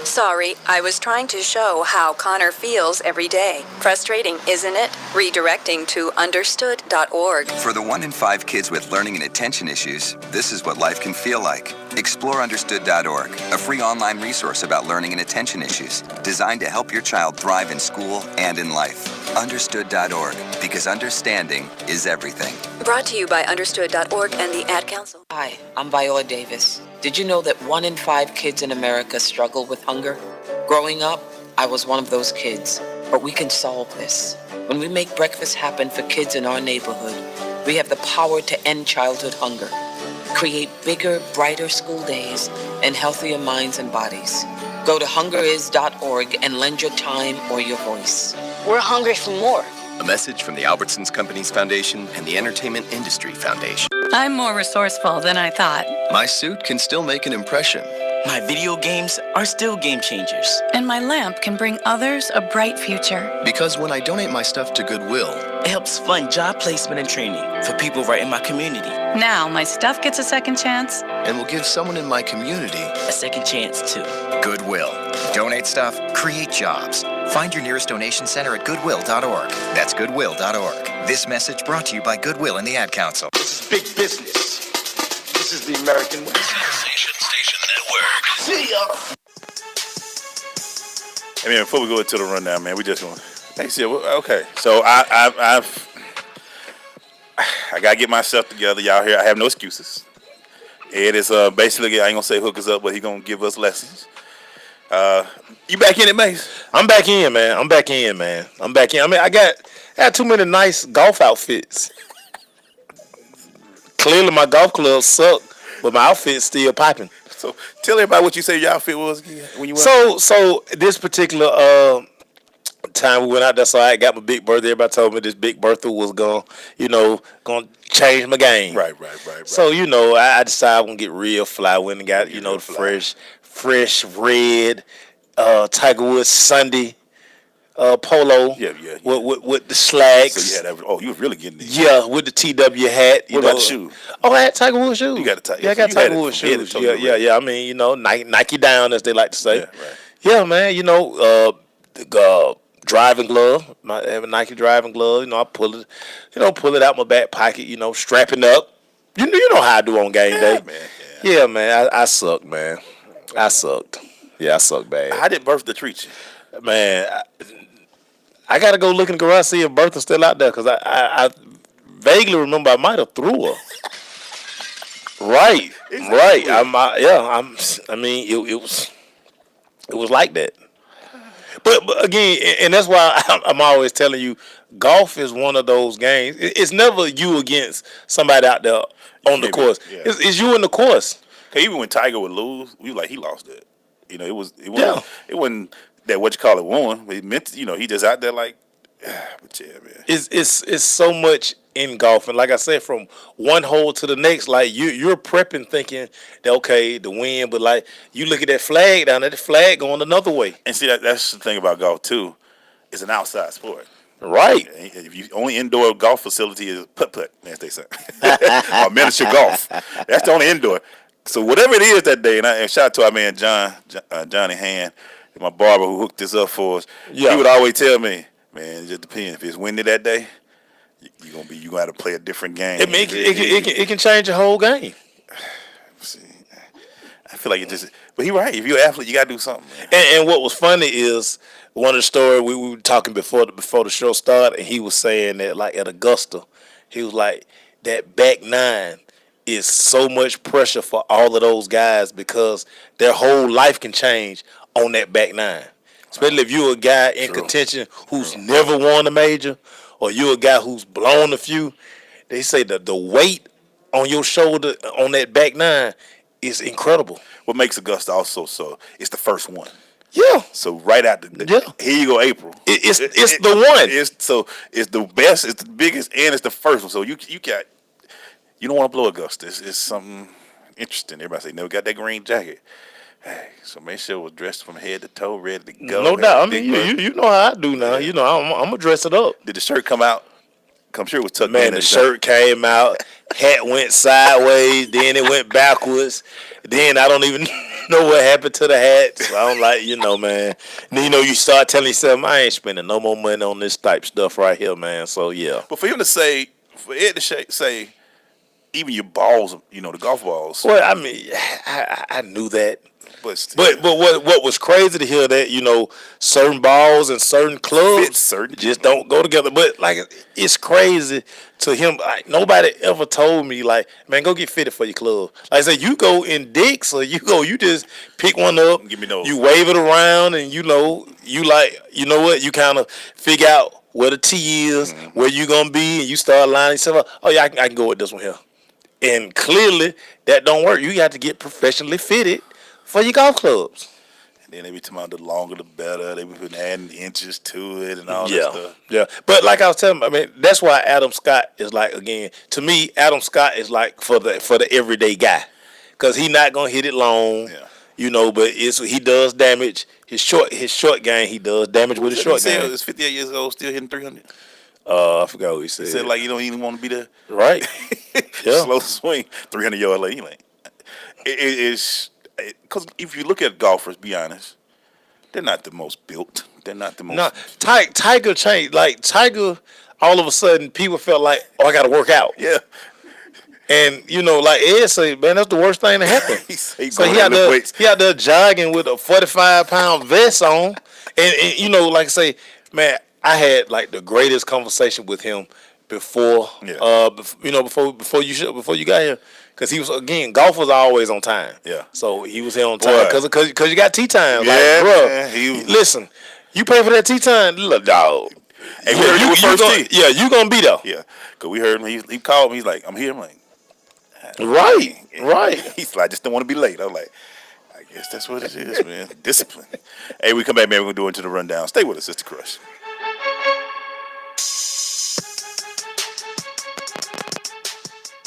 Sorry, I was trying to show how Connor feels every day. Frustrating, isn't it? Redirecting to understood.org. For the 1 in 5 kids with learning and attention issues, this is what life can feel like. Explore understood.org, a free online resource about learning and attention issues, designed to help your child thrive in school and in life. Understood.org, because understanding is everything. Brought to you by understood.org and the Ad Council. Hi, I'm Viola Davis. Did you know that 1 in 5 kids in America struggle with hunger? Growing up, I was one of those kids. But we can solve this. When we make breakfast happen for kids in our neighborhood, we have the power to end childhood hunger, create bigger, brighter school days, and healthier minds and bodies. Go to hungeris.org and lend your time or your voice. We're hungry for more. A message from the Albertsons Companies Foundation and the Entertainment Industry Foundation. I'm more resourceful than I thought. My suit can still make an impression. My video games are still game changers. And my lamp can bring others a bright future. Because when I donate my stuff to Goodwill, It helps fund job placement and training for people right in my community. Now my stuff gets a second chance. and will give someone in my community a second chance too. Goodwill. Donate stuff, create jobs. Find your nearest donation center at goodwill.org. That's goodwill.org. This message brought to you by Goodwill and the Ad Council. This is big business. This is the American way. Station Network. See ya. I mean, before we go into the rundown, man, we just want. Okay, so I gotta get myself together, y'all. Here, I have no excuses. Ed is basically, I ain't gonna say hook us up, but he gonna give us lessons. You back in it, Mace? I'm back in, man. I'm back in. I mean, I had too many nice golf outfits. Clearly, my golf clubs suck, but my outfit's still popping. So tell everybody what you say your outfit was again when you went. So this particular time we went out there, so I got my Big Bertha. Everybody told me this Big Bertha was gonna change my game. Right. So I decided I'm gonna get real fly. Went and got the fresh red Tiger Woods Sunday polo. Yeah. With the slacks. So you had that. Oh, you was really getting it. Yeah, with the TW hat. What about the shoes? Oh, I had Tiger Woods shoes. You got the Yeah, I got Tiger Woods shoes. Yeah. I mean, Nike down, as they like to say. Yeah, right. Yeah, man. The driving glove. I have a Nike driving glove. I pull it out my back pocket. Strapping up. You know how I do on game day. Man. Yeah, man. I sucked, man. I sucked. Yeah, I sucked bad. How did Bertha treat you? Man, I got to go look in the garage, see if Bertha's still out there, because I vaguely remember I might have threw her. Right. I mean, it was like that. But again, and that's why I'm always telling you, golf is one of those games. It's never you against somebody out there on the course. Yeah. It's you in the course. Cause even when Tiger would lose, we were like, he lost it. It wasn't that what you call it won. It meant he just out there like, but yeah, man. It's so much in golf, and like I said, from one hole to the next, like you're prepping, thinking that okay, the win, but like you look at that flag down there, the flag going another way. And see that's the thing about golf too. It's an outside sport. Right. If you only indoor golf facility is putt, as they say, or miniature golf. That's the only indoor. So whatever it is that day, and shout out to our man Johnny Hand, my barber who hooked this up for us. Yeah. He would always tell me, man, it just depends. If it's windy that day, you gonna have to play a different game. It can change the whole game. See, I feel like it just. But he's right. If you're an athlete, you gotta do something. And what was funny is one of the stories we were talking before the show started, and he was saying that like at Augusta, he was like that back nine is so much pressure for all of those guys because their whole life can change on that back nine. Especially if you're a guy in contention who's never won a major, or you're a guy who's blown a few. They say that the weight on your shoulder on that back nine is incredible. What makes Augusta also so it's the first one. Yeah. So right after here you go, April. It's the one. It's the best, it's the biggest, and it's the first one. So you don't want to blow Augusta. It's something interesting. Everybody say never got that green jacket. Hey, so make sure it was dressed from head to toe, ready to go. No doubt. I mean, you know how I do now. Yeah. I'm gonna dress it up. Did the shirt come out? I'm sure it was tucked in. Man, the shirt came out. Hat went sideways. Then it went backwards. Then I don't even know what happened to the hat. So I'm like, man. And then, you start telling yourself, I ain't spending no more money on this type stuff right here, man. So yeah. But for him to say, for Ed to say, even your balls, the golf balls. Well, I mean, I knew that. But what was crazy to hear that, certain balls and certain clubs just don't go together. But like it's crazy to him. Like nobody ever told me like, man, go get fitted for your club. Like I said, you go in Dick's or you just pick one up, give me those. You wave it around and you like, what, you kind of figure out where the tee is, where you gonna be, and you start lining yourself up. Oh yeah, I can go with this one here. And clearly that don't work. You got to get professionally fitted for your golf clubs. And then they be talking about the longer the better. They be adding inches to it and all that stuff. Yeah. But like I was telling you, I mean, that's why Adam Scott is like, again, to me, Adam Scott is like for the everyday guy. Because he not going to hit it long, but he does damage. His short game, he does damage with his short game. He's 58 years old, still hitting 300. I forgot what he said. He said like you don't even want to be there. Right. Yeah. Slow swing, 300 yard lane. It's because if you look at golfers, be honest, they're not the most built. They're not the most. No, Tiger changed. Like Tiger, all of a sudden, people felt like, I got to work out. Yeah. And like Ed said, man, that's the worst thing to happen. He out there jogging with a 45-pound vest on, and like I say, man, I had like the greatest conversation with him before you got here, because he was, again, golf was always on time. Yeah. So he was here on time because you got tee time. Yeah, like, bro, listen, you pay for that tee time, little dog. Hey, you gonna be there. Yeah, because we heard him. He called me. He's like, I'm here. I'm like, right. He's like, I just don't want to be late. I'm like, I guess that's what it is, man. Discipline. Hey, we come back, man. We're gonna do into the rundown. Stay with us, Sister Crush.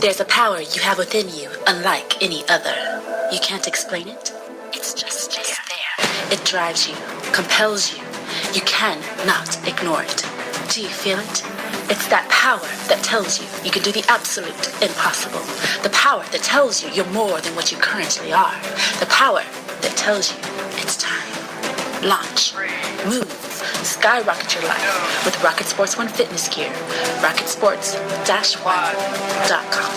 There's a power you have within you, unlike any other. You can't explain it. It's just there. It drives you, compels you, You cannot ignore it. Do you feel it? It's that power that tells you you can do the absolute impossible. The power that tells you you're more than what you currently are. The power that tells you it's time. Launch. Move. Skyrocket your life with Rocket Sports One fitness gear. RocketSports-One.com.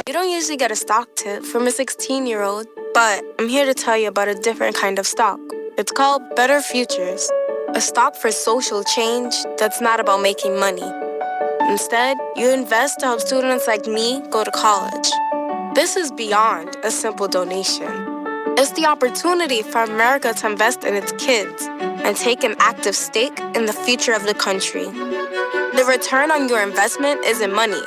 You don't usually get a stock tip from a 16-year-old, but I'm here to tell you about a different kind of stock. It's called Better Futures, a stock for social change that's not about making money. Instead, you invest to help students like me go to college. This is beyond a simple donation. It's the opportunity for America to invest in its kids and take an active stake in the future of the country. The return on your investment isn't money.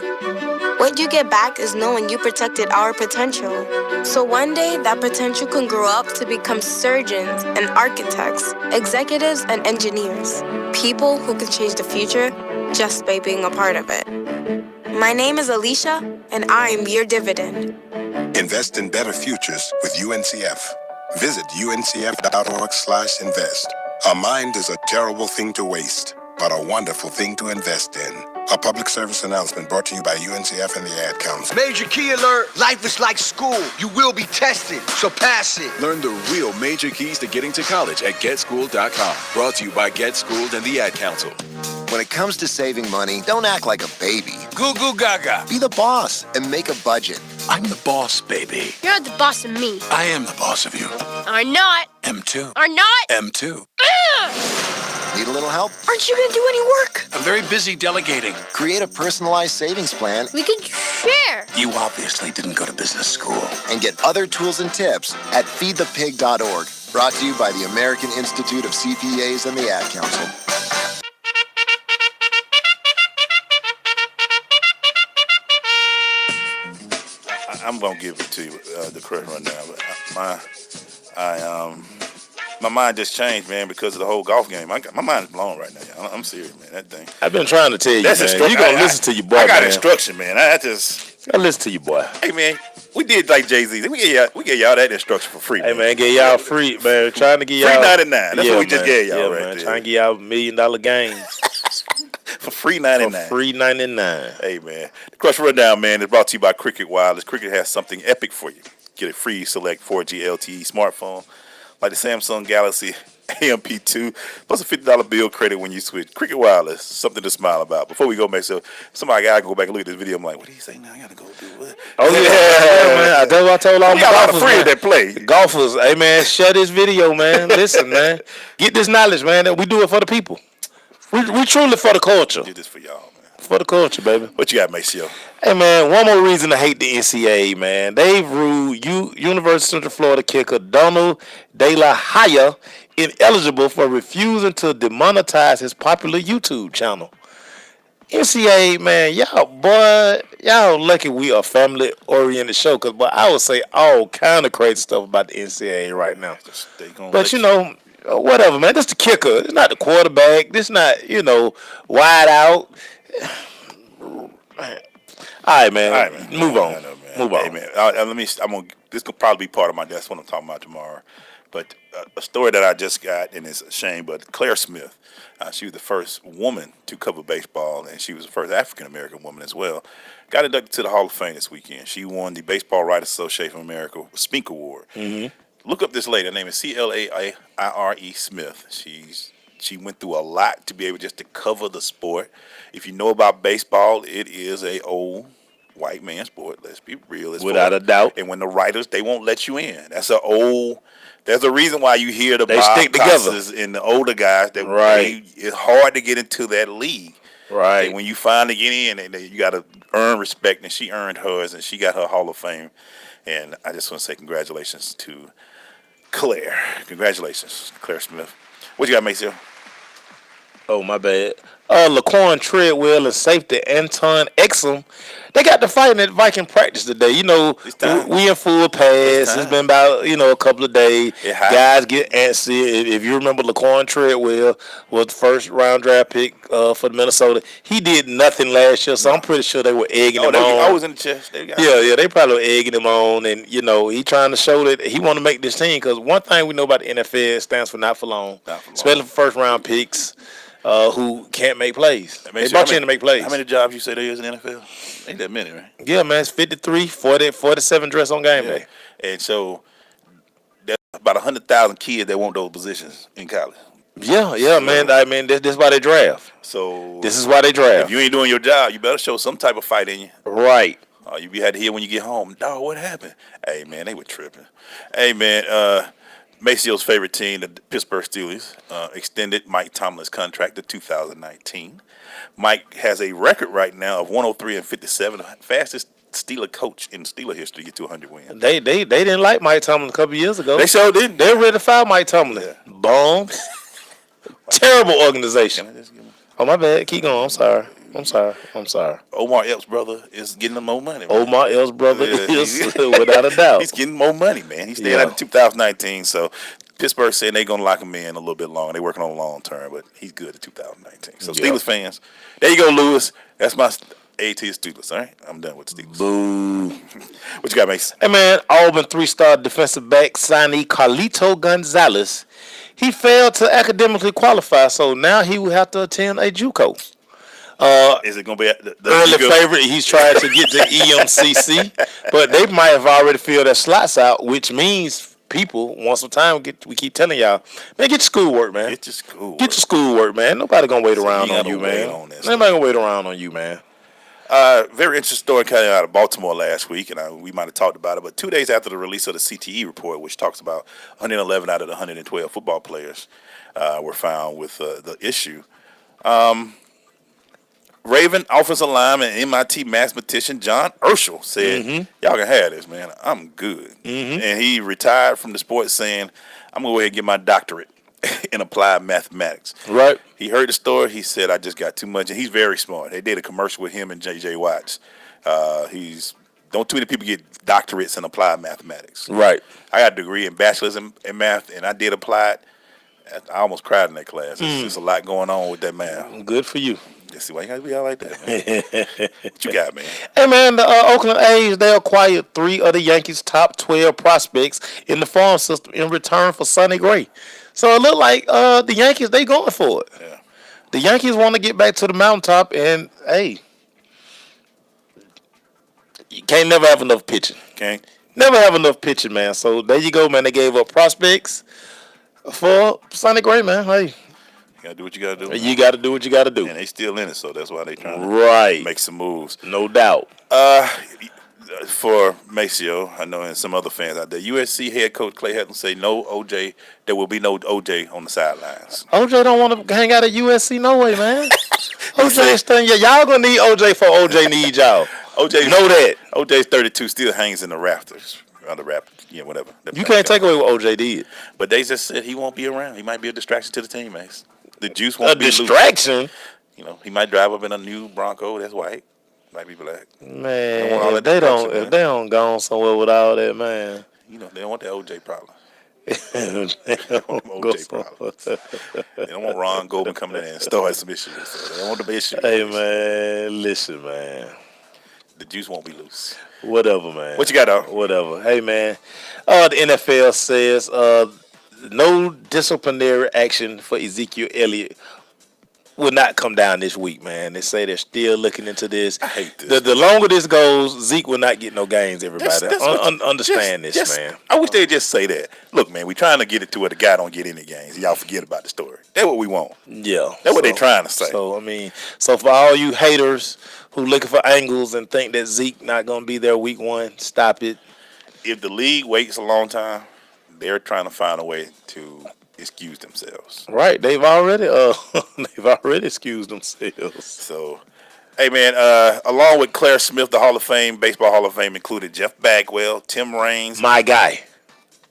What you get back is knowing you protected our potential. So one day, that potential can grow up to become surgeons and architects, executives and engineers, people who can change the future just by being a part of it. My name is Alicia, and I'm your dividend. Invest in better futures with UNCF. Visit uncf.org/invest. A mind is a terrible thing to waste, but a wonderful thing to invest in. A public service announcement brought to you by UNCF and the Ad Council. Major key alert. Life is like school. You will be tested, so pass it. Learn the real major keys to getting to college at GetSchooled.com. Brought to you by Get Schooled and the Ad Council. When it comes to saving money, don't act like a baby. Goo goo gaga. Be the boss and make a budget. I'm the boss, baby. You're the boss of me. I am the boss of you. Are not. M2. Are not. M2. Need a little help? Aren't you going to do any work? I'm very busy delegating. Create a personalized savings plan. We can share. You obviously didn't go to business school. And get other tools and tips at feedthepig.org. Brought to you by the American Institute of CPAs and the Ad Council. I'm gonna give it to you the correct rundown, but my mind just changed, man, because of the whole golf game. My mind is blown right now. I'm serious, man. That thing. I've been trying to tell you, That's man. You gonna listen to your boy, I got man. instruction, man. I listen to your boy. Hey, man, we did like Jay-Z. We gave y'all that instruction for free. Hey, man, get y'all free, man. Trying to get y'all free 99. That's what we just gave y'all right man. there. Trying to get y'all $1 million games. For free 99. For free 99. Hey, man. The Crush Rundown, man, is brought to you by Cricket Wireless. Cricket has something epic for you. Get a free select 4G LTE smartphone like the Samsung Galaxy AMP2 plus a $50 bill credit when you switch. Cricket Wireless, something to smile about. Before we go, man, so somebody gotta go back and look at this video. I'm like, what do you say now? I gotta go do what? Oh, yeah, man. That's what I told all my got a lot of golfers, friends man. that play. Golfers, hey, man, share this video, man. Listen, man. Get this knowledge, man, that we do it for the people. We truly for the culture. Do this for y'all, man. For the culture, baby. What you got, Maceo? Hey, man, one more reason to hate the NCAA, man. They've ruled University of Central Florida kicker Donald De La Hoya ineligible for refusing to demonetize his popular YouTube channel. NCAA, man, y'all lucky we a family-oriented show, because, boy, I would say all kind of crazy stuff about the NCAA right now. But, you know, whatever, man. This the kicker. It's not the quarterback. This not, wide out. All right, man. Move on. Move on. Hey, man. This could probably be part of that's what I'm talking about tomorrow. But a story that I just got, and it's a shame, but Claire Smith, she was the first woman to cover baseball, and she was the first African-American woman as well. Got inducted to the Hall of Fame this weekend. She won the Baseball Writers Association of America Spink Award. Mm-hmm. Look up this lady. Her name is Claire Smith. She went through a lot to be able just to cover the sport. If you know about baseball, it is a old white man sport. Let's be real. Without a doubt. And when the writers, they won't let you in. There's a reason why you hear the They Bob stick together. Costas and the older guys. Right. It's hard to get into that league. Right. And when you finally get in, you got to earn respect, and she earned hers, and she got her Hall of Fame. And I just want to say congratulations to Claire. Congratulations, Claire Smith. What you got, Maceo? Oh, my bad. Laquan Treadwell and safety Anton Exum, they got to fighting at Viking practice today. You know, we in full pass. It's been about, a couple of days. Guys get antsy. If you remember, Laquan Treadwell was the first round draft pick for Minnesota. He did nothing last year, so I'm pretty sure they were egging him on. I was in the chest. Yeah, they probably were egging him on, and he trying to show that he want to make this team. Because one thing we know about the NFL, it stands for not for long, especially for first round picks. Who can't make plays. They brought you in to make plays. How many jobs you say there is in the NFL? Ain't that many, right? Yeah, man. It's 53, 40, 47 dress on game day. And so there's about 100,000 kids that want those positions in college. Yeah, man. I mean, this is why they draft. So this is why they draft. If you ain't doing your job, you better show some type of fight in you. Right. You had to hear when you get home, dog, what happened? Hey, man, they were tripping. Hey, man, Macio's favorite team, the Pittsburgh Steelers, extended Mike Tomlin's contract to 2019. Mike has a record right now of 103-57, the fastest Steeler coach in Steeler history to get to 100 wins. They didn't like Mike Tomlin a couple years ago. They sure didn't. They were ready to fire Mike Tomlin. Yeah. Bombs. Terrible organization. Oh, my bad. Keep going. I'm sorry. Omar Epps' brother is getting them more money. Man. Omar Epps' brother is without a doubt. He's getting more money, man. He's staying out in 2019. So Pittsburgh saying they're going to lock him in a little bit longer. They're working on a long term, but he's good at 2019. So Steelers fans, there you go, Lewis. That's my A to Steelers. All right, I'm done with the Steelers. Boo. What you got, Mace? Hey, man, Auburn 3-star defensive back signee Carlito Gonzalez. He failed to academically qualify, so now he will have to attend a JUCO. Is it going to be the early favorite? He's trying to get to EMCC, but they might have already filled their slots out, which means people, once a time, we keep telling y'all, man, get your schoolwork, man. Get your schoolwork. Get your schoolwork, man. Nobody gonna wait around on you, man. Nobody gonna wait around on you, man. Very interesting story coming out of Baltimore last week, and we might have talked about it, but 2 days after the release of the CTE report, which talks about 111 out of the 112 football players were found with the issue. Raven offensive lineman and MIT mathematician John Urschel said, y'all can have this, man. I'm good. And he retired from the sport saying, I'm going to go ahead and get my doctorate in applied mathematics. Right. He heard the story. He said, I just got too much. And he's very smart. They did a commercial with him and J.J. Watts. Don't too many people get doctorates in applied mathematics. Right. I got a degree in bachelor's in math, and I did applied. I almost cried in that class. There's just a lot going on with that math. Good for you. See why you gotta be all like that, man. What you got, man? Hey, man, the Oakland A's, they acquired 3 of the Yankees' top 12 prospects in the farm system in return for Sonny Gray. So it looked like the Yankees, they going for it. Yeah. The Yankees want to get back to the mountaintop, and, hey, you can't never have enough pitching. Can't. Never have enough pitching, man. So there you go, man. They gave up prospects for Sonny Gray, man. Hey. You gotta do what you gotta do. You gotta do what you gotta do. And they still in it, so that's why they trying to make some moves. No doubt. For Maceo, I know, and some other fans out there, USC head coach Clay Helton say no OJ. There will be no OJ on the sidelines. OJ don't want to hang out at USC no way, man. OJ staying. Y'all gonna need OJ for OJ need y'all. OJ know that. OJ's 32, still hangs in the rafters. Whatever. You can't take away what OJ did. But they just said he won't be around. He might be a distraction to the team, Mace. The juice won't be distraction. Loose. You know, he might drive up in a new Bronco that's white. Might be black. Man, if they don't go on somewhere with all that, man. You know, they don't want that OJ problem. They don't want Ron Goldman coming in and starting some issues. So they don't want the issues. Hey, man, listen, man. The juice won't be loose. Whatever, man. What you got, dog? Whatever. Hey, man. The NFL says no disciplinary action for Ezekiel Elliott will not come down this week, man. They say they're still looking into this. I hate this. The longer this goes, Zeke will not get no games, everybody. Understand this, man. I wish they'd just say that. Look, man, we trying to get it to where the guy don't get any games. Y'all forget about the story. That's what we want. Yeah. That's what they're trying to say. So, I mean, for all you haters who looking for angles and think that Zeke not going to be there week 1, stop it. If the league waits a long time, they're trying to find a way to excuse themselves. Right. They've already excused themselves. So, hey, man, along with Claire Smith, the Hall of Fame, Baseball Hall of Fame included Jeff Bagwell, Tim Raines. My guy.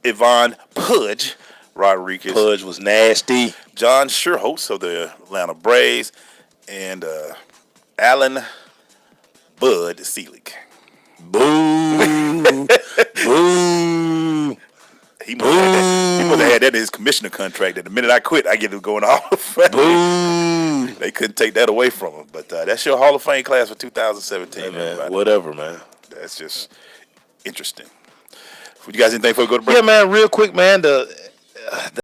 Yvonne Pudge Rodriguez. Pudge was nasty. John Schuerholz of the Atlanta Braves. and Alan Bud Selig. Boo. Boo. He must have had that in his commissioner contract. That the minute I quit, I get it going Hall of Fame. Boo. They couldn't take that away from him. But that's your Hall of Fame class for 2017. Hey, man, everybody. whatever, man. That's just interesting. Would you guys anything before we go to break? Yeah, man, real quick, man.